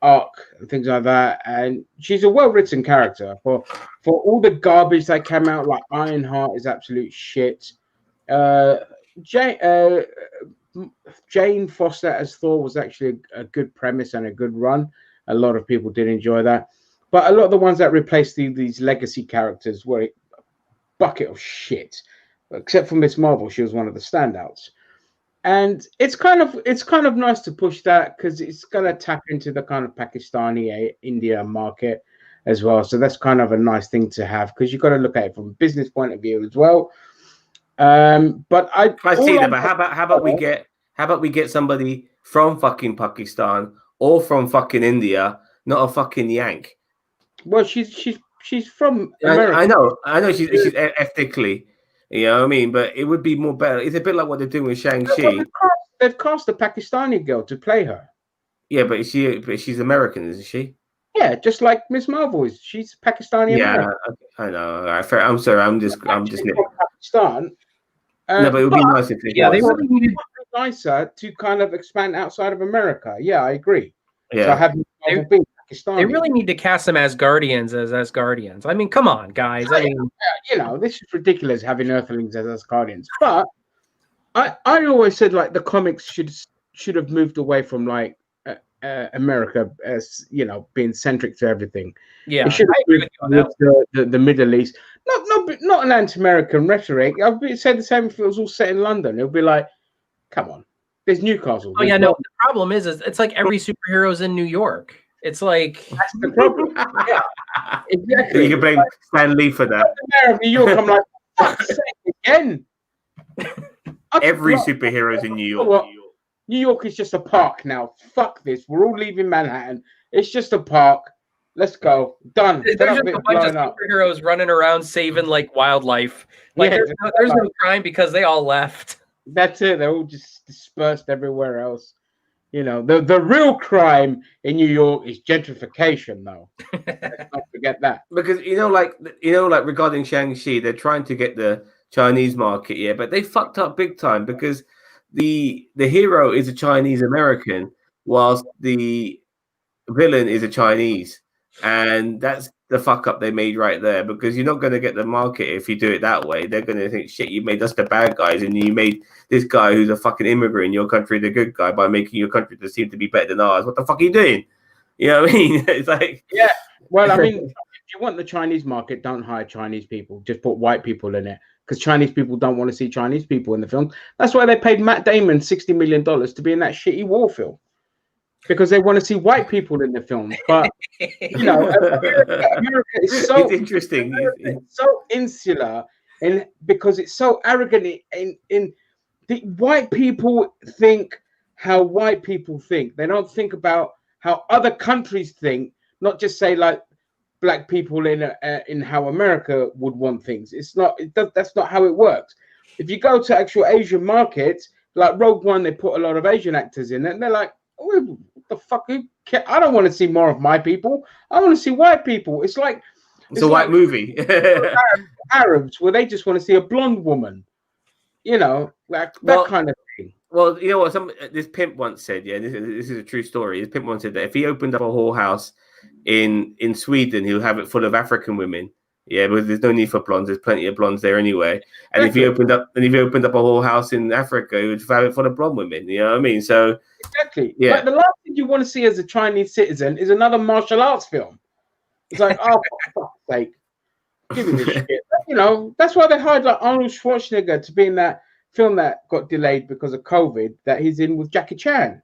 arc and things like that. And she's a well-written character. For all the garbage that came out, like Ironheart is absolute shit. Jane Foster as Thor was actually a good premise and a good run. A lot of people did enjoy that, but a lot of the ones that replaced these legacy characters were a bucket of shit. Except for Miss Marvel, she was one of the standouts, and it's kind of nice to push that, because it's gonna tap into the kind of Pakistani India market as well. So that's kind of a nice thing to have, because you've got to look at it from a business point of view as well. But I see that. But how about we get somebody from fucking Pakistan or from fucking India, not a fucking Yank. Well, she's from America. I know she's ethnically, you know what I mean. But it would be more better. It's a bit like what they're doing with Shang-Chi. They've cast a Pakistani girl to play her. Yeah, but she's American, isn't she? Yeah, just like Miss Marvel is. She's Pakistani. Yeah, American. I know. I'm sorry. I'm just Pakistan. No, but it would be nice if it was. They really needed nicer to kind of expand outside of America. Yeah, I agree. Yeah. So they really need to cast them as Guardians, as Guardians. I mean, come on, guys. I mean, this is ridiculous having Earthlings as Guardians. But I always said, like, the comics should have moved away from like America as being centric to everything. Yeah, it should have moved the Middle East. Not an anti-American rhetoric. I'd say the same if it was all set in London. It would be like, come on, there's Newcastle. Oh yeah, no. The problem is it's like every superhero's in New York. It's like that's the problem. Yeah, exactly. You can blame Stan Lee for that. Mayor of New York, I'm like, fuck's sake again. Every superhero's in New York. New York is just a park now. Fuck this. We're all leaving Manhattan. It's just a park. Let's go. Done. There's Fed up just with a it bunch of blowing up. superheroes running around saving like wildlife. Like Yeah, there's no crime because they all left. that's it. They're all just dispersed everywhere else. You know, the real crime in New York is gentrification, though. Let's not forget that. Because like regarding Shang-Chi, they're trying to get the Chinese market, yeah, but they fucked up big time because the hero is a Chinese American, whilst the villain is a Chinese, and that's the fuck up they made right there. Because you're not going to get the market if you do it that way. They're going to think, shit, you made us the bad guys, and you made this guy who's a fucking immigrant in your country the good guy by making your country to seem to be better than ours. What the fuck are you doing? You know what I mean? It's like, yeah. Well, I mean, if you want the Chinese market, don't hire Chinese people. Just put white people in it, because Chinese people don't want to see Chinese people in the film. That's why they paid Matt Damon $60 million to be in that shitty war film, because they want to see white people in the film. But you know, America is so it's interesting. It's so insular, and because it's so arrogant. In the white people think how white people think. They don't think about how other countries think. Not just say like black people in how America would want things. It's not. That's not how it works. If you go to actual Asian markets, like Rogue One, they put a lot of Asian actors in it, and they're like, oh, what the fuck? I don't want to see more of my people. I want to see white people. It's like it's a white movie. Arabs, where they just want to see a blonde woman. You know, like that kind of thing. Well, you know what? This pimp once said, yeah, this is a true story. This pimp once said that if he opened up a whorehouse in Sweden, he'll have it full of African women. Yeah, but there's no need for blondes. There's plenty of blondes there anyway. And if he opened up a whorehouse in Africa, he would have it full of blonde women. You know what I mean? So exactly. Yeah. Like the last thing you want to see as a Chinese citizen is another martial arts film. It's like, oh, for fuck's sake, give me this shit. You know, that's why they hired like Arnold Schwarzenegger to be in that film that got delayed because of COVID that he's in with Jackie Chan.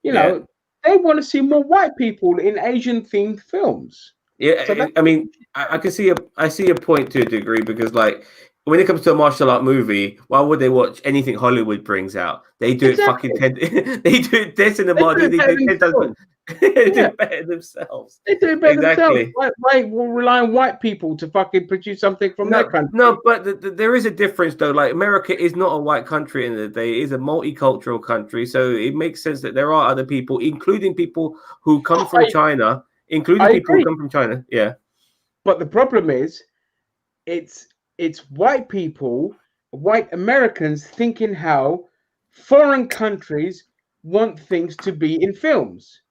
You know, they want to see more white people in Asian themed films. Yeah, so I mean, I see a point to a degree, because like when it comes to a martial art movie, why would they watch anything Hollywood brings out? They do it fucking they do it this in the modern. They do it better themselves. They do it better themselves. Why will rely on white people to fucking produce something from their country? No, but there is a difference though. Like America is not a white country in the day; it is a multicultural country. So it makes sense that there are other people, including people who come from China. Yeah. But the problem is, it's white people, white Americans thinking how foreign countries want things to be in films.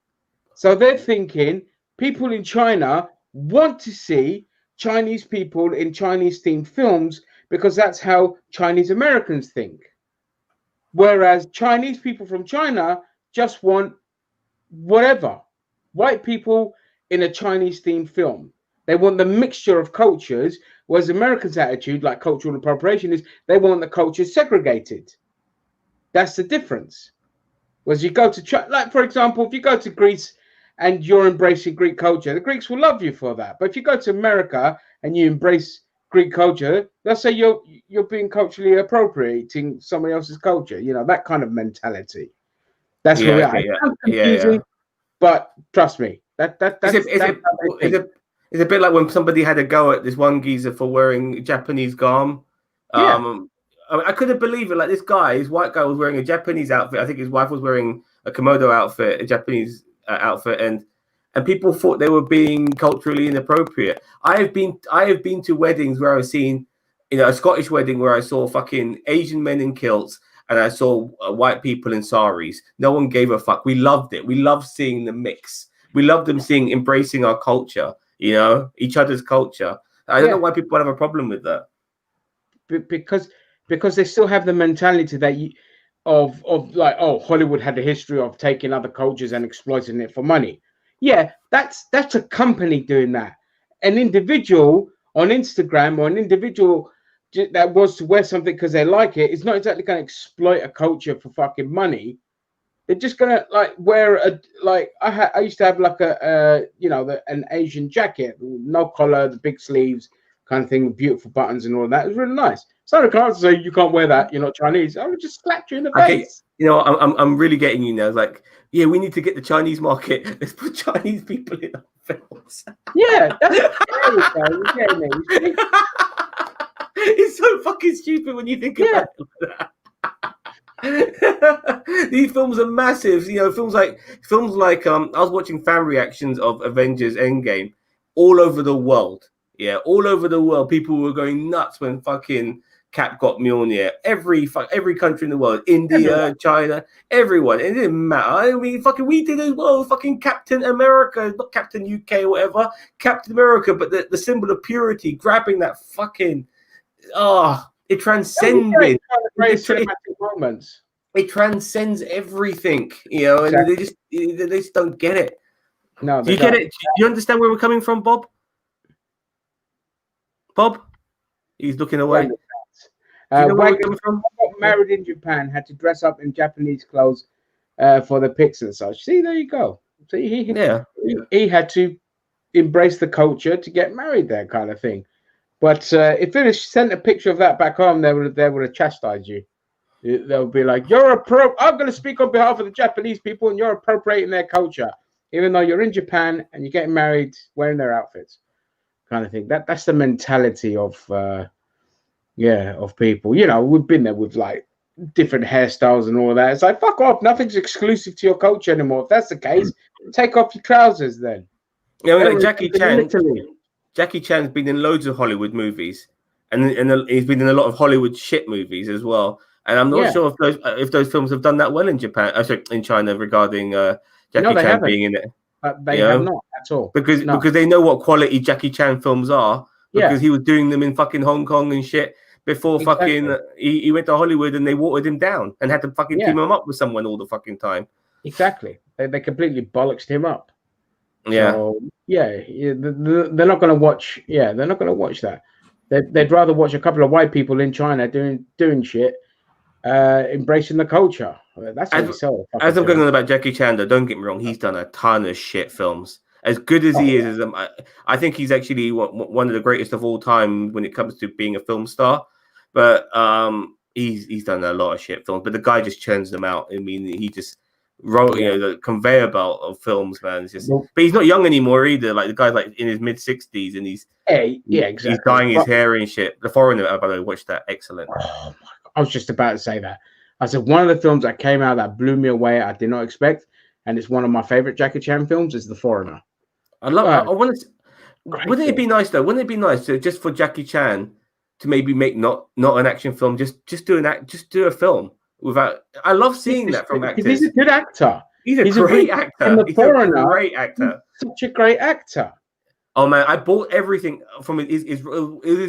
So they're thinking people in China want to see Chinese people in Chinese themed films because that's how Chinese Americans think. Whereas Chinese people from China just want whatever. White people in a Chinese themed film. They want the mixture of cultures, whereas Americans' attitude, like cultural appropriation, is they want the cultures segregated. That's the difference. Whereas you go to China, like for example, if you go to Greece and you're embracing Greek culture, the Greeks will love you for that. But if you go to America and you embrace Greek culture, they'll say you're being culturally appropriating somebody else's culture. You know, that kind of mentality. That's where we are. It's confusing, but trust me, it's a bit like when somebody had a go at this one geezer for wearing Japanese garb. I couldn't believe it. Like this guy, his white guy was wearing a Japanese outfit. I think his wife was wearing a Komodo outfit, a Japanese outfit, and people thought they were being culturally inappropriate. I have been to weddings where I've seen, you know, a Scottish wedding where I saw fucking Asian men in kilts and I saw white people in saris. No one gave a fuck. We loved it. We loved seeing the mix. We loved them embracing our culture, you know, each other's culture. I don't know why people have a problem with that. Because they still have the mentality that of like, oh, Hollywood had a history of taking other cultures and exploiting it for money. Yeah, that's a company doing that. An individual on Instagram or an individual that wants to wear something because they like it is not exactly going to exploit a culture for fucking money. They're just gonna like wear I used to have like an Asian jacket, no collar, the big sleeves kind of thing, with beautiful buttons and all that. It was really nice. So I can't say you can't wear that. You're not Chinese. I would just slap you in the face. You know, I'm really getting you now. It's like, yeah, we need to get the Chinese market. Let's put Chinese people in our films. Yeah, there we go. You're getting it. You see? It's so fucking stupid when you think Yeah. about it like that. These films are massive. You know, films like I was watching fan reactions of Avengers Endgame all over the world. Yeah, all over the world, people were going nuts when fucking Cap got Mjolnir. Every country in the world, India, Everyone. China, everyone. It didn't matter. I mean, fucking we did as well. Fucking Captain America, not Captain UK or whatever. Captain America, but the symbol of purity, grabbing that fucking. It transcended. Great cinematic moments. It transcends everything, you know, and Exactly. they just don't get it. No, Do you get it? Do you understand where we're coming from, Bob? Bob? He's looking away. Do you know where we're coming from? Got married in Japan, had to dress up in Japanese clothes for the pics and such. See, there you go. See, he had to embrace the culture to get married there, kind of thing. But if they sent a picture of that back home, they would have chastised you. They'll be like, I'm going to speak on behalf of the Japanese people, and you're appropriating their culture, even though you're in Japan and you're getting married wearing their outfits, kind of thing. That's the mentality of people. You know, we've been there with like different hairstyles and all of that. It's like, fuck off. Nothing's exclusive to your culture anymore. If that's the case, take off your trousers then. Yeah, like Jackie Chan's been in loads of Hollywood movies, and he's been in a lot of Hollywood shit movies as well. And I'm not sure if those films have done that well in Japan, in China, regarding Jackie Chan being in it. They have not at all because they know what quality Jackie Chan films are, because he was doing them in fucking Hong Kong and shit before fucking he went to Hollywood, and they watered him down and had to fucking team him up with someone all the fucking time. Exactly, they completely bollocksed him up. Yeah, so, they're not going to watch. Yeah, they're not going to watch that. They'd rather watch a couple of white people in China doing shit, embracing the culture. That's what we sell. As I'm going on about Jackie Chan, though, don't get me wrong, he's done a ton of shit films. As good as he is, I think he's actually one of the greatest of all time when it comes to being a film star. But he's done a lot of shit films. But the guy just churns them out. I mean, he just wrote the conveyor belt of films, man. It's just, but he's not young anymore either. Like the guy's like in his mid-60s, and he's exactly. He's dyeing his hair and shit. The Foreigner, by the way, watched that. Excellent. Oh my, I was just about to say that. I said one of the films that came out that blew me away, I did not expect, and it's one of my favorite Jackie Chan films, is The Foreigner. I want to. Wouldn't it be nice though? Wouldn't it be nice just for Jackie Chan to maybe make not an action film, just do a film without? I love seeing that from actors. He's a good actor. He's a great actor. He's a great actor. Such a great actor. Oh man, I bought everything from his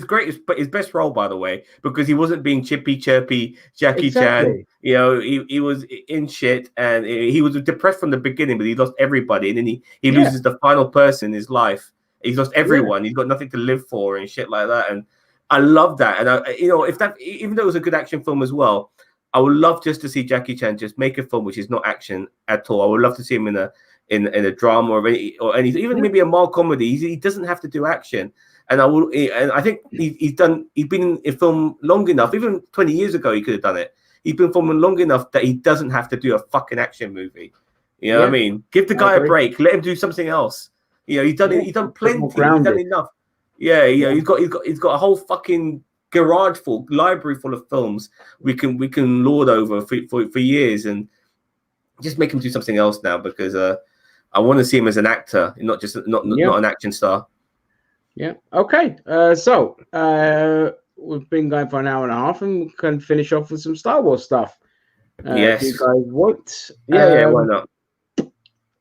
great, but his best role, by the way, because he wasn't being chippy chirpy Jackie Chan. You know, he was in shit, and he was depressed from the beginning, but he lost everybody, and then he loses the final person in his life. He's lost everyone. He's got nothing to live for and shit like that. And I love that. And even though it was a good action film as well, I would love just to see Jackie Chan just make a film which is not action at all. I would love to see him in a drama or anything, even maybe a mild comedy. He doesn't have to do action, and I think he's been in film long enough. Even 20 years ago, he could have done it. He's been filming long enough that he doesn't have to do a fucking action movie. You know what I mean? Give the guy a break. Let him do something else. You know, he's done plenty. He's done enough. He's got a whole fucking library full of films we can lord over for years, and just make him do something else now, because I want to see him as an actor, not just not an action star. Yeah. Okay. So we've been going for an hour and a half, and we can finish off with some Star Wars stuff. Yes. If you guys want? Yeah. Why not?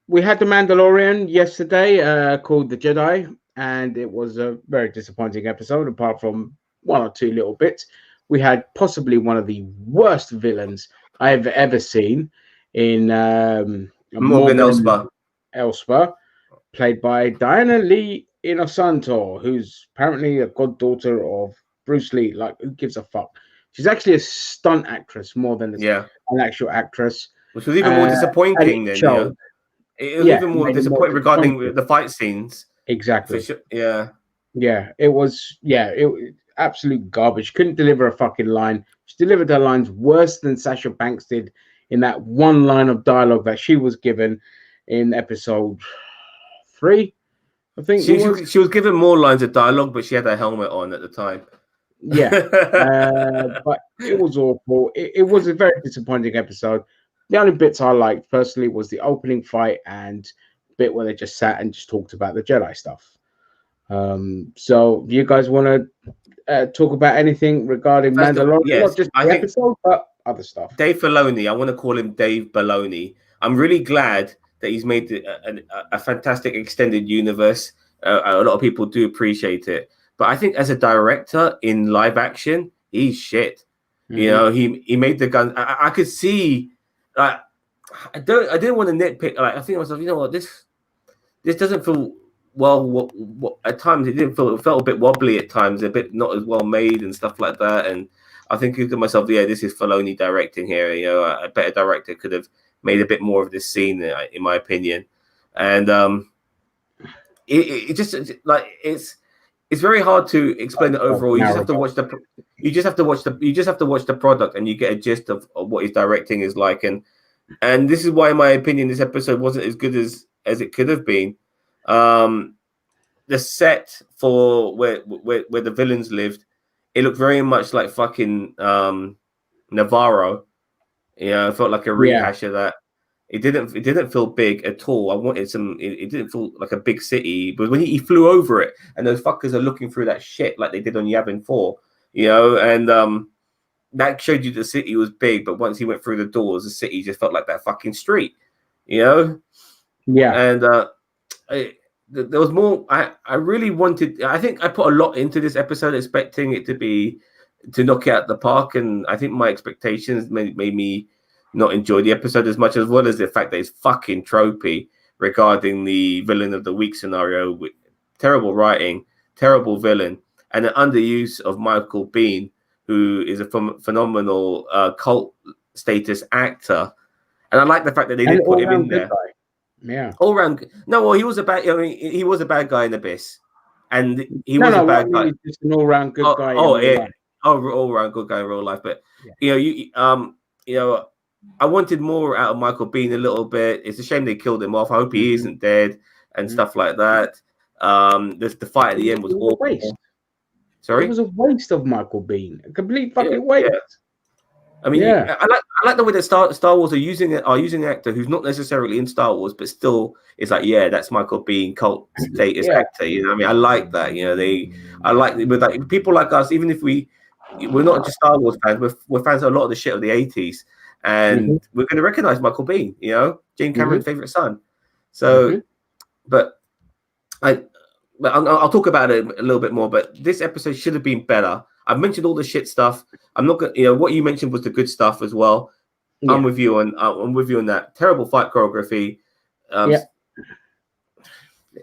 We had The Mandalorian yesterday, called The Jedi, and it was a very disappointing episode. Apart from one or two little bits, we had possibly one of the worst villains I've ever seen in Morgan Elsper, played by Diana Lee Inosanto, who's apparently a goddaughter of Bruce Lee. Like, who gives a fuck? She's actually a stunt actress more than an actual actress. Which was even more disappointing than, it was even more disappointing regarding the fight scenes. Exactly. Sure. Yeah. Yeah, it was absolute garbage. Couldn't deliver a fucking line. She delivered her lines worse than Sasha Banks did in that one line of dialogue that she was given in episode 3, I think She was given more lines of dialogue, but she had her helmet on at the time. Yeah, but it was awful. It was a very disappointing episode. The only bits I liked personally was the opening fight and bit where they just sat and just talked about the Jedi stuff. So, do you guys want to talk about anything regarding Mandalorian? Yes, Not just the episode, but other stuff. Dave Filoni, I want to call him Dave Baloney. I'm really glad that he's made a fantastic extended universe. A lot of people do appreciate it. But I think as a director in live action, he's shit. Mm-hmm. You know, he made the gun. I could see. I didn't want to nitpick. Like I think to myself, you know what, this doesn't feel well. What at times it felt a bit wobbly at times, a bit not as well made and stuff like that. And I think to myself, yeah, this is Filoni directing here. You know, a better director could have made a bit more of this scene, in my opinion. And it just like it's very hard to explain it overall. You just have to watch the product, and you get a gist of what his directing is like. And this is why, in my opinion, this episode wasn't as good as it could have been. The set for where the villains lived, it looked very much like fucking Navarro. You know, it felt like a rehash of that. It didn't feel big at all. I wanted some. It didn't feel like a big city, but when he flew over it, and those fuckers are looking through that shit like they did on Yavin 4, you know, and that showed you the city was big. But once he went through the doors, the city just felt like that fucking street, you know. Yeah, and there was more. I really wanted. I think I put a lot into this episode, expecting it to knock it out the park, and I think my expectations made me not enjoy the episode as much, as well as the fact that it's fucking tropey regarding the villain of the week scenario with terrible writing, terrible villain, and an underuse of Michael Biehn, who is a phenomenal cult status actor. And I like the fact that they did put him in there. Yeah, all around. No, well, he was a bad guy in Abyss, and he was a bad guy. Just an all-round good guy. All around good guy in real life. But you know, I wanted more out of Michael Biehn a little bit. It's a shame they killed him off. I hope he isn't dead and stuff like that. The fight at the end was awful. Waste. Sorry, it was a waste of Michael Biehn. A complete fucking waste. Yeah. I mean, I like the way that Star Wars are using an actor who's not necessarily in Star Wars, but still is like, yeah, that's Michael Biehn, cult status actor. You know what I mean? I like that. You know, I like with like people like us, even if we're not just Star Wars fans, we're fans of a lot of the shit of the 80s. And we're going to recognize Michael Biehn, you know, James Cameron's favorite son. So, but I'll talk about it a little bit more. But this episode should have been better. I've mentioned all the shit stuff. I'm not going. You know, what you mentioned was the good stuff as well. Yeah. I'm with you on that. Terrible fight choreography.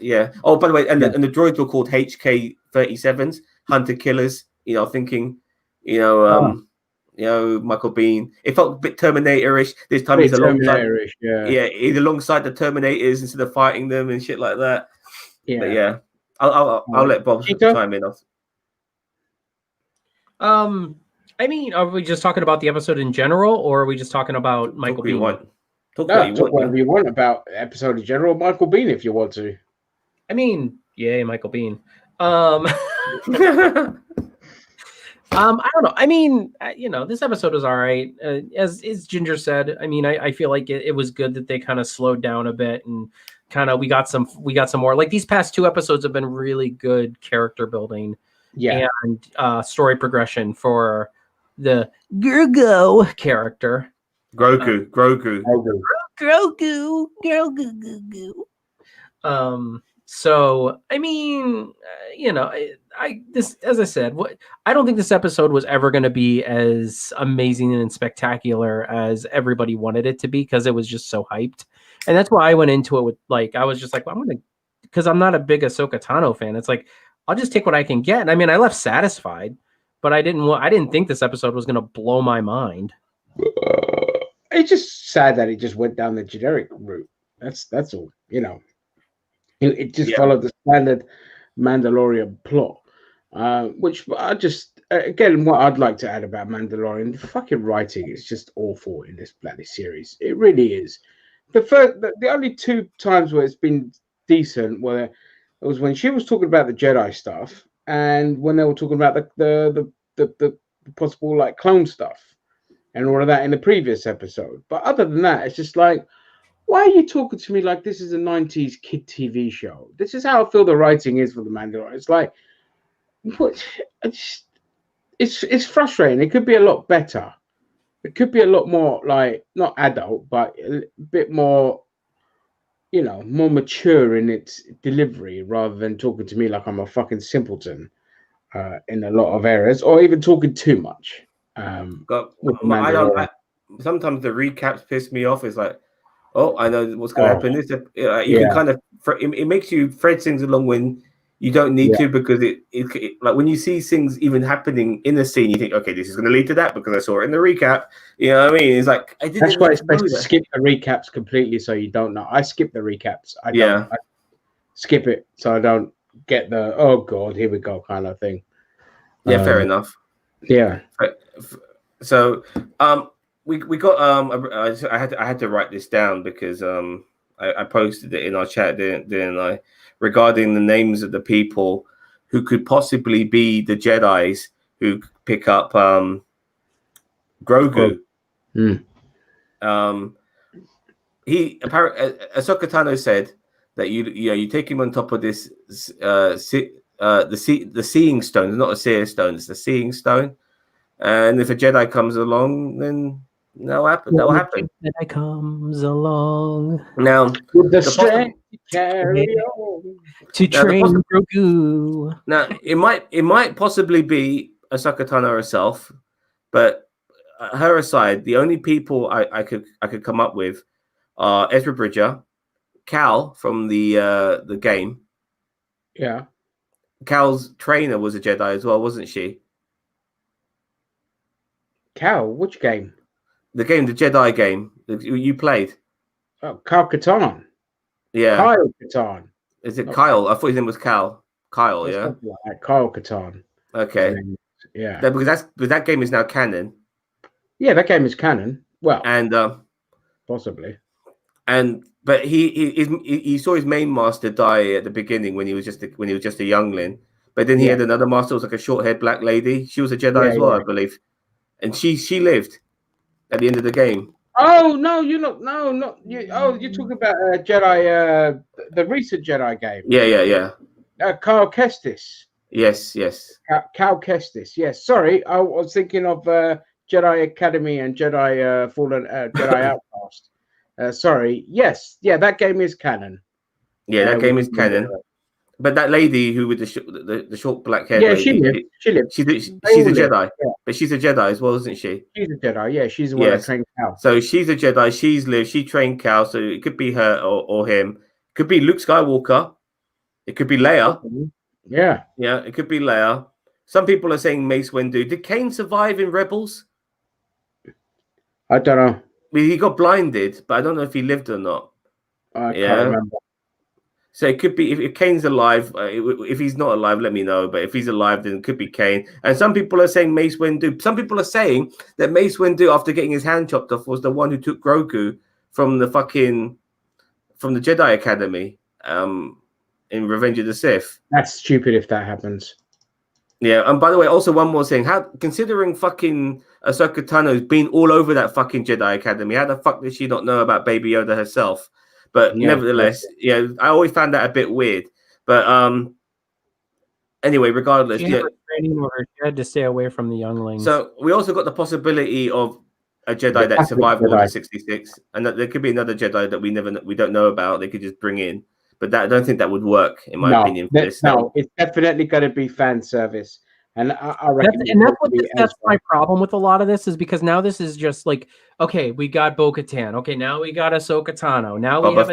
Yeah. Oh, by the way, and the droids were called HK-37s, Hunter Killers. You know, thinking, you know, Michael Biehn. It felt a bit Terminator-ish. This time he's Terminator-ish, he's alongside the Terminators instead of fighting them and shit like that. Yeah, but yeah. I'll let Bob chime in. I mean, are we just talking about the episode in general, or are we just talking about Michael Biehn? Talk whatever you want about the episode in general. Michael Biehn, if you want to. I mean, yay, Michael Biehn. I don't know. I mean, you know, this episode was all right. As Ginger said, I mean, I feel like it was good that they kind of slowed down a bit and kind of we got some more. Like these past 2 episodes have been really good character building, and story progression for the Grogu character. Grogu. So I mean, you know, as I said, I don't think this episode was ever going to be as amazing and spectacular as everybody wanted it to be, because it was just so hyped, and that's why I went into it with like I was just like, well, because I'm not a big Ahsoka Tano fan. It's like I'll just take what I can get. And I mean, I left satisfied, but I didn't think this episode was going to blow my mind. It's just sad that it just went down the generic route. That's all, you know. It just followed the standard Mandalorian plot, which I just again, what I'd like to add about Mandalorian, the fucking writing is just awful in this bloody series. It really is. The only two times where it's been decent were it was when she was talking about the Jedi stuff, and when they were talking about the possible like clone stuff and all of that in the previous episode. But other than that, it's just like, why are you talking to me like this is a 90s kid TV show? This is how I feel the writing is for the Mandalorian. It's like, what? It's frustrating. It could be a lot better. It could be a lot more like not adult, but a bit more, more mature in its delivery, rather than talking to me like I'm a fucking simpleton in a lot of areas, or even talking too much. Sometimes the recaps piss me off. It's like, oh, I know what's going to happen. You can kind of it makes you thread things along when you don't need to, because it like when you see things even happening in the scene, you think, okay, this is going to lead to that because I saw it in the recap. You know what I mean? It's like that's why it's best to skip the recaps completely, so you don't know. I skip the recaps. I skip it so I don't get the oh god, here we go kind of thing. Yeah, fair enough. Yeah. So we got I had to write this down because I posted it in our chat, didn't I? Regarding the names of the people who could possibly be the Jedis who pick up Grogu. He apparently Ahsoka Tano said that you take him on top of this the seeing stone. It's not a seer stone, it's the seeing stone. And if a Jedi comes along, then that'll happen. Jedi comes along. Now with the strength to carry on. To train Grogu. Now it might possibly be Ahsoka Tano herself, but her aside, the only people I could come up with are Ezra Bridger, Cal from the game. Yeah. Cal's trainer was a Jedi as well, wasn't she? Cal, which game? The Jedi game that you played. Oh, Kyle Katarn. Yeah. Kyle Katarn. Is it Kyle? I thought his name was Cal. Kyle, yeah. Like Kyle Katarn. Okay. Yeah. Because that game is now canon. Yeah, that game is canon. Well, and possibly. But he saw his main master die at the beginning when he was just a youngling. But then he had another master, was like a short-haired black lady. She was a Jedi as well, I believe. And she lived at the end of the game. Oh no, you're not. No, not you. Oh, you're talking about Jedi, the recent Jedi game. Yeah. Kyle Kestis. Yes. Cal Kestis. Yes. Sorry, I was thinking of Jedi Academy and Jedi Fallen Jedi Outcast. Sorry. Yes. Yeah, that game is canon. Yeah, that game is canon. But that lady who with the short black hair, she lived. She's a Jedi, but she's a Jedi as well, isn't she? She's a Jedi. Yeah, she's the one that trained Cal. So she's a Jedi. She's lived. She trained Cal. So it could be her or him. It could be Luke Skywalker. It could be Leia. Yeah. It could be Leia. Some people are saying Mace Windu. Did Kane survive in Rebels? I don't know. I mean, he got blinded, but I don't know if he lived or not. I can't remember. So it could be if Kane's alive. If he's not alive, let me know. But if he's alive, then it could be Kane. And some people are saying Mace Windu. Some people are saying that Mace Windu, after getting his hand chopped off, was the one who took Grogu from the Jedi Academy in Revenge of the Sith. That's stupid if that happens. Yeah, and by the way, also one more thing. Considering fucking Ahsoka Tano's been all over that fucking Jedi Academy, how the fuck did she not know about Baby Yoda herself? But nevertheless, I always found that a bit weird. But anyway, regardless, she had to stay away from the younglings. So we also got the possibility of a Jedi that survived Order 66, and that there could be another Jedi that we don't know about. They could just bring in, but I don't think that would work in my opinion. It's definitely going to be fan service. And I reckon that's my problem with a lot of this, is because now this is just like, okay, we got Bo-Katan. Okay, now we got Ahsoka Tano. Now we have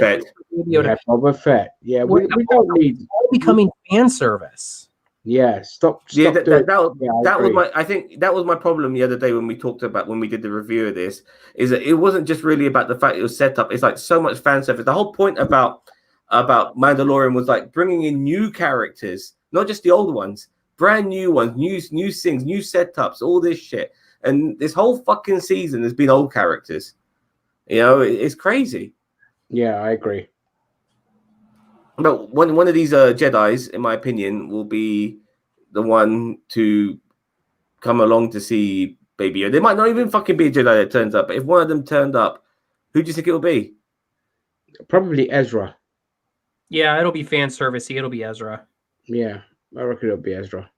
Boba Fett. Yeah, we don't need all becoming fan service. Yeah, stop. That was my. I think that was my problem the other day when we did the review of this. Is that it wasn't just really about the fact it was set up. It's like so much fan service. The whole point about Mandalorian was like bringing in new characters, not just the old ones. brand new ones, new things, new setups, all this shit. And this whole fucking season has been old characters. You know, it's crazy. Yeah, I agree. But one of these Jedis, in my opinion, will be the one to come along to see Baby Yoda. There might not even fucking be a Jedi that turns up, but if one of them turned up, who do you think it will be? Probably Ezra. Yeah, it'll be fan servicey. It'll be Ezra. Yeah, I reckon it'll be Ezra.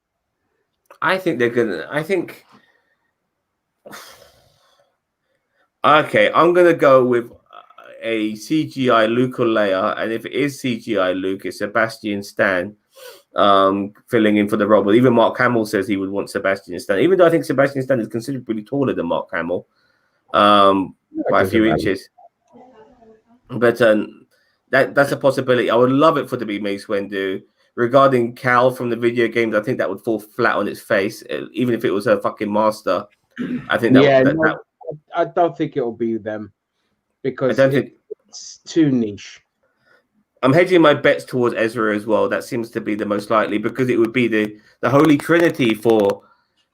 I think they're gonna. I think. Okay, I'm gonna go with a CGI Luke or Leia, and if it is CGI Luke, it's Sebastian Stan filling in for the role. But even Mark Hamill says he would want Sebastian Stan, even though I think Sebastian Stan is considerably taller than Mark Hamill by a few inches. But that's a possibility. I would love it for it to be Mace Windu. Regarding Cal from the video games, I think that would fall flat on its face, even if it was her fucking master. I think that I don't think it'll be them because I don't think it's too niche. I'm hedging my bets towards Ezra as well. That seems to be the most likely because it would be the holy trinity for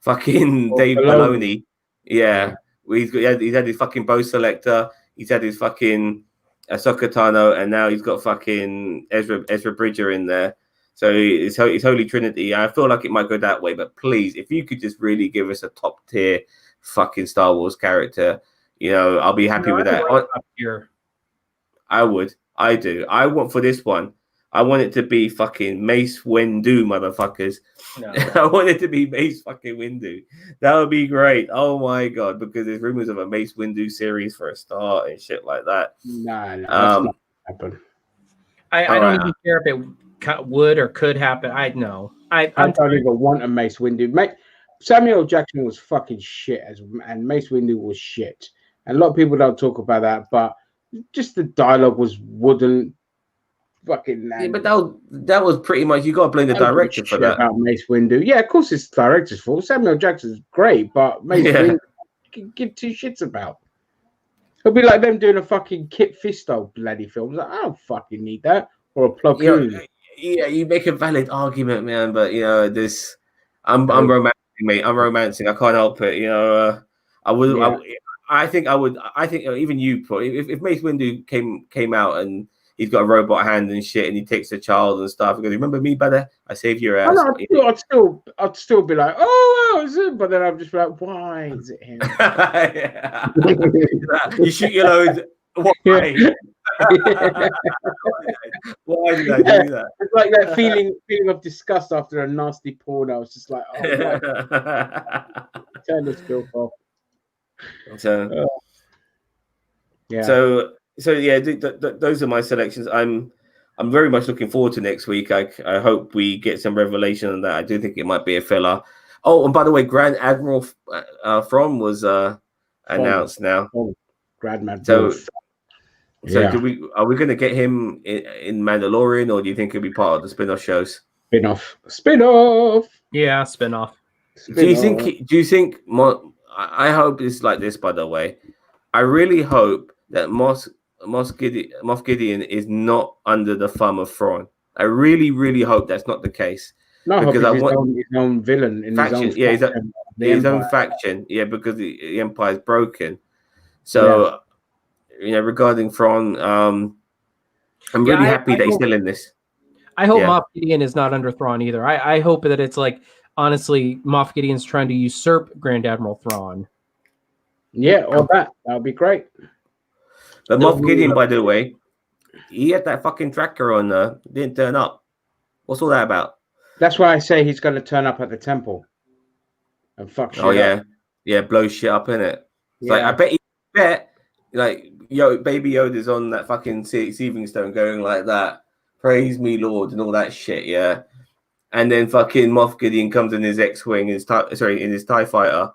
fucking Dave Filoni. Yeah. He's had his fucking bow selector. He's had his fucking Ahsoka Tano, and now he's got fucking Ezra Bridger in there. So it's holy trinity. I feel like it might go that way, but please, if you could just really give us a top tier fucking Star Wars character, you know, I'll be happy with that. I would. I do. I want for this one, I want it to be fucking Mace Windu, motherfuckers. No. I want it to be Mace fucking Windu. That would be great. Oh my god, because there's rumors of a Mace Windu series for a start and shit like that. No, that's not happen. I don't even care if it would or could happen. I don't even want a Mace Windu. Samuel Jackson was fucking shit, and Mace Windu was shit. And a lot of people don't talk about that, but just the dialogue was wooden. Fucking. Yeah, but that was pretty much. You got to blame the director for that. About Mace Windu, yeah, of course it's the director's fault. Samuel Jackson's great, but Mace Windu can give two shits about. It'll be like them doing a fucking Kit Fisto bloody film. Like, I don't fucking need that or a Plo Koon. Yeah, you make a valid argument, man, but you know this. I'm romancing, mate. I'm romancing. I can't help it. You know, I would. Yeah. I think even you put if Mace Windu came out and he's got a robot hand and shit, and he takes a child and stuff. He goes, "Remember me, brother? I saved your ass." I'd still be like, "Oh, is it?" But then I'm just like, "Why is it him?" You shoot your load. Why? Why did I do that? It's like that feeling of disgust after a nasty porno. It's just like, oh, turn this filth off. So yeah, those are my selections. I'm very much looking forward to next week. I hope we get some revelation on that. I do think it might be a filler. Oh, and by the way, Grand Admiral Thrawn was announced now. Grand Admiral. So are we going to get him in Mandalorian, or do you think he'll be part of the spin-off shows? Spin-off. Yeah, spin-off. Do you think? I hope it's like this. By the way, I really hope that Moff Gideon is not under the thumb of Thrawn. I really, really hope that's not the case. No, because I want his own villain in faction. His own faction. Yeah, because the Empire is broken. So. You know, regarding Thrawn, I'm really happy that he's still in this. I hope Moff Gideon is not under Thrawn either. I hope that it's like, honestly, Moff Gideon's trying to usurp Grand Admiral Thrawn. Yeah, or that would be great. But Moff Gideon, by the way, he had that fucking tracker on didn't turn up. What's all that about? That's why I say he's going to turn up at the temple and fuck shit up. Yeah, blow shit up, innit? Yeah. Like, I bet like Baby Yoda's on that fucking seething stone going like that, praise me Lord, and all that shit, yeah. And then fucking Moff Gideon comes in his X-wing, in his TIE fighter,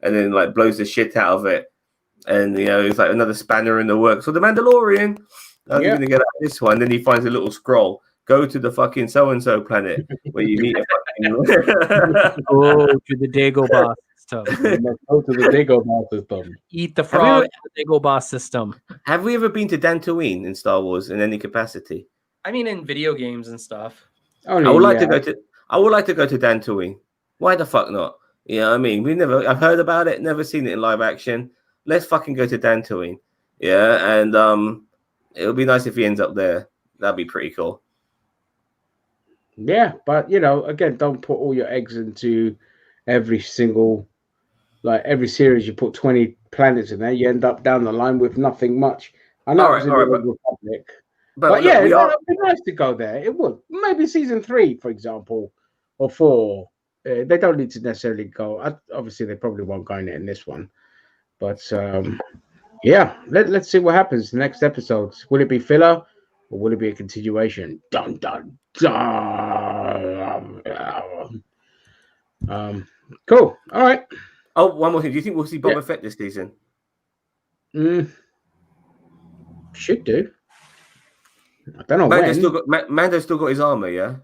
and then like blows the shit out of it. And you know, it's like another spanner in the works. So the Mandalorian, I'm gonna get out of this one. Then he finds a little scroll. Go to the fucking so-and-so planet where you meet a fucking go to the Dagobah system. Go to the Dagobah system. Eat the frog in the Dagobah system. Have we ever been to Dantooine in Star Wars in any capacity? I mean, in video games and stuff. I would like to go to. I would like to go to Dantooine. Why the fuck not? You know what I mean? I've heard about it, never seen it in live action. Let's fucking go to Dantooine. Yeah, and it would be nice if he ends up there. That'd be pretty cool. Yeah, but you know, again, don't put all your eggs into every single, like every series. You put 20 planets in there, you end up down the line with nothing much. I know it's in the Republic, but look, yeah, it'd be nice to go there. It would. Maybe season 3, for example, or 4. They don't need to necessarily go. Obviously, they probably won't go in it in this one, but yeah, let's see what happens the next episodes. Will it be filler or will it be a continuation? Dun dun dun. Cool. All right. Oh, one more thing. Do you think we'll see Boba Fett this season? Should do. I don't know when. Mando's still got his armor, yeah.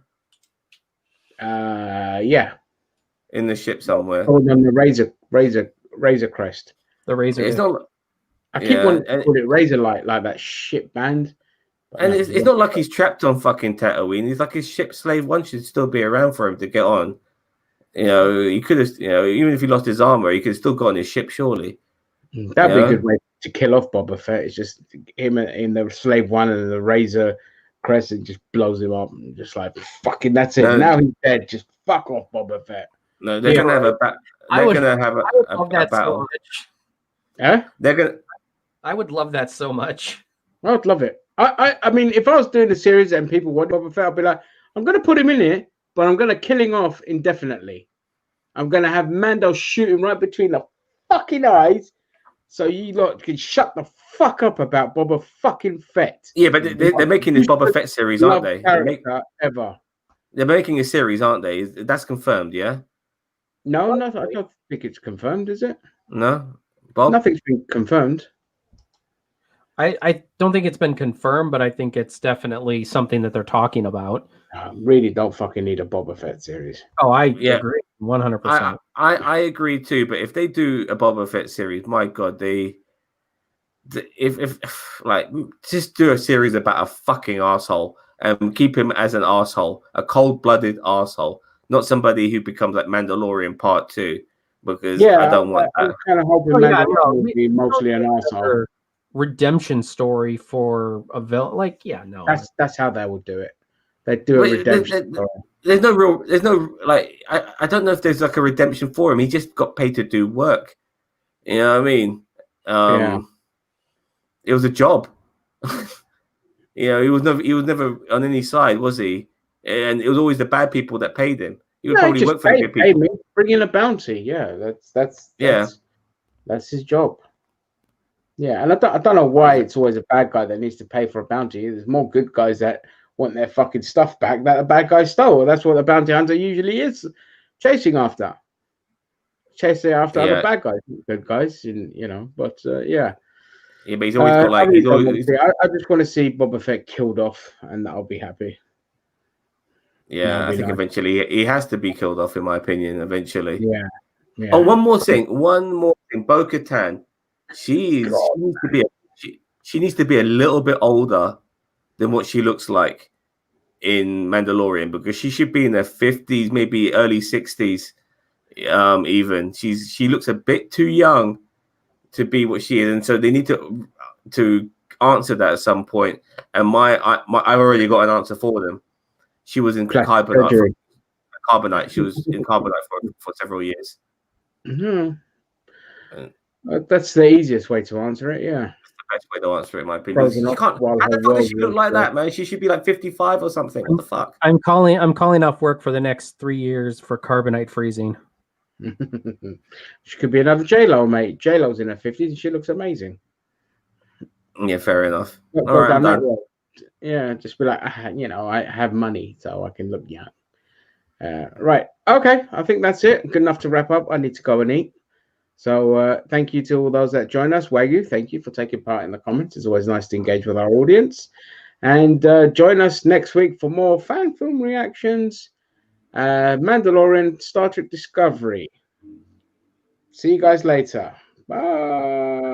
Yeah. In the ship somewhere. Oh, on the Razor Crest. The Razor. It's not. I keep wanting to call it Razor Light, like that ship band. And it's not like he's trapped on fucking Tatooine. He's like his ship slave one should still be around for him to get on. You know, he could have, you know, even if he lost his armor, he could have still got on his ship, surely. That'd be a good way to kill off Boba Fett. It's just him in the slave one and the Razor Crest and just blows him up and just like, fucking, that's it. Now he's dead. Just fuck off Boba Fett. No, they're going to have a battle. They're going to have a battle. Yeah? They're going to. I would love that so much. I would love it. I mean, if I was doing a series and people want Boba Fett, I'd be like, I'm going to put him in it, but I'm going to kill him off indefinitely. I'm going to have Mando shoot him right between the fucking eyes so you lot can shut the fuck up about Boba fucking Fett. Yeah, but they're making this Boba Fett series, aren't they? Ever. They're making a series, aren't they? That's confirmed, yeah? No, I don't think it's confirmed, is it? No? Bob? Nothing's been confirmed. I don't think it's been confirmed, but I think it's definitely something that they're talking about. Really don't fucking need a Boba Fett series. Oh, I agree 100%. I agree too, but if they do a Boba Fett series, my God, if like just do a series about a fucking asshole and keep him as an asshole, a cold-blooded asshole, not somebody who becomes like Mandalorian Part 2, because I don't want that. I'm kind of hoping Mandalorian will be mostly an asshole. Redemption story for a villain, like that's how they would do it. They do a redemption story. There's no like I don't know if there's like a redemption for him. He just got paid to do work. You know what I mean? It was a job. You know, he was never on any side, was he? And it was always the bad people that paid him. He would probably work for the good people. Me, bring in a bounty. Yeah, that's his job. Yeah, and I don't know why it's always a bad guy that needs to pay for a bounty. There's more good guys that want their fucking stuff back that a bad guy stole. That's what the bounty hunter usually is chasing after. Other bad guys, good guys, you know. But yeah. Yeah, but he's always got like. I just want to see Boba Fett killed off, and I'll be happy. Yeah, I think eventually he has to be killed off, in my opinion. Eventually. Yeah. Oh, one more thing. Bo-Katan. She needs to be a little bit older than what she looks like in Mandalorian, because she should be in her 50s, maybe early 60s. Even she looks a bit too young to be what she is, and so they need to answer that at some point. And I've already got an answer for them. She was in Carbonite. She was in Carbonite for several years. Mm-hmm. That's the easiest way to answer it. Yeah, that's the best way to answer it, in my opinion. How the fuck does she look like that, man? She should be like 55 or something. What the fuck? I'm calling off work for the next 3 years for carbonite freezing. She could be another J-Lo, mate. J-Lo's in her 50s and she looks amazing. Yeah, fair enough. All right, I'm done. Yeah, just be like, you know, I have money, so I can look young. Right. Okay, I think that's it. Good enough to wrap up. I need to go and eat. So thank you to all those that join us. Wagyu, thank you for taking part in the comments. It's always nice to engage with our audience. And join us next week for more fan film reactions. Mandalorian, Star Trek Discovery. See you guys later. Bye.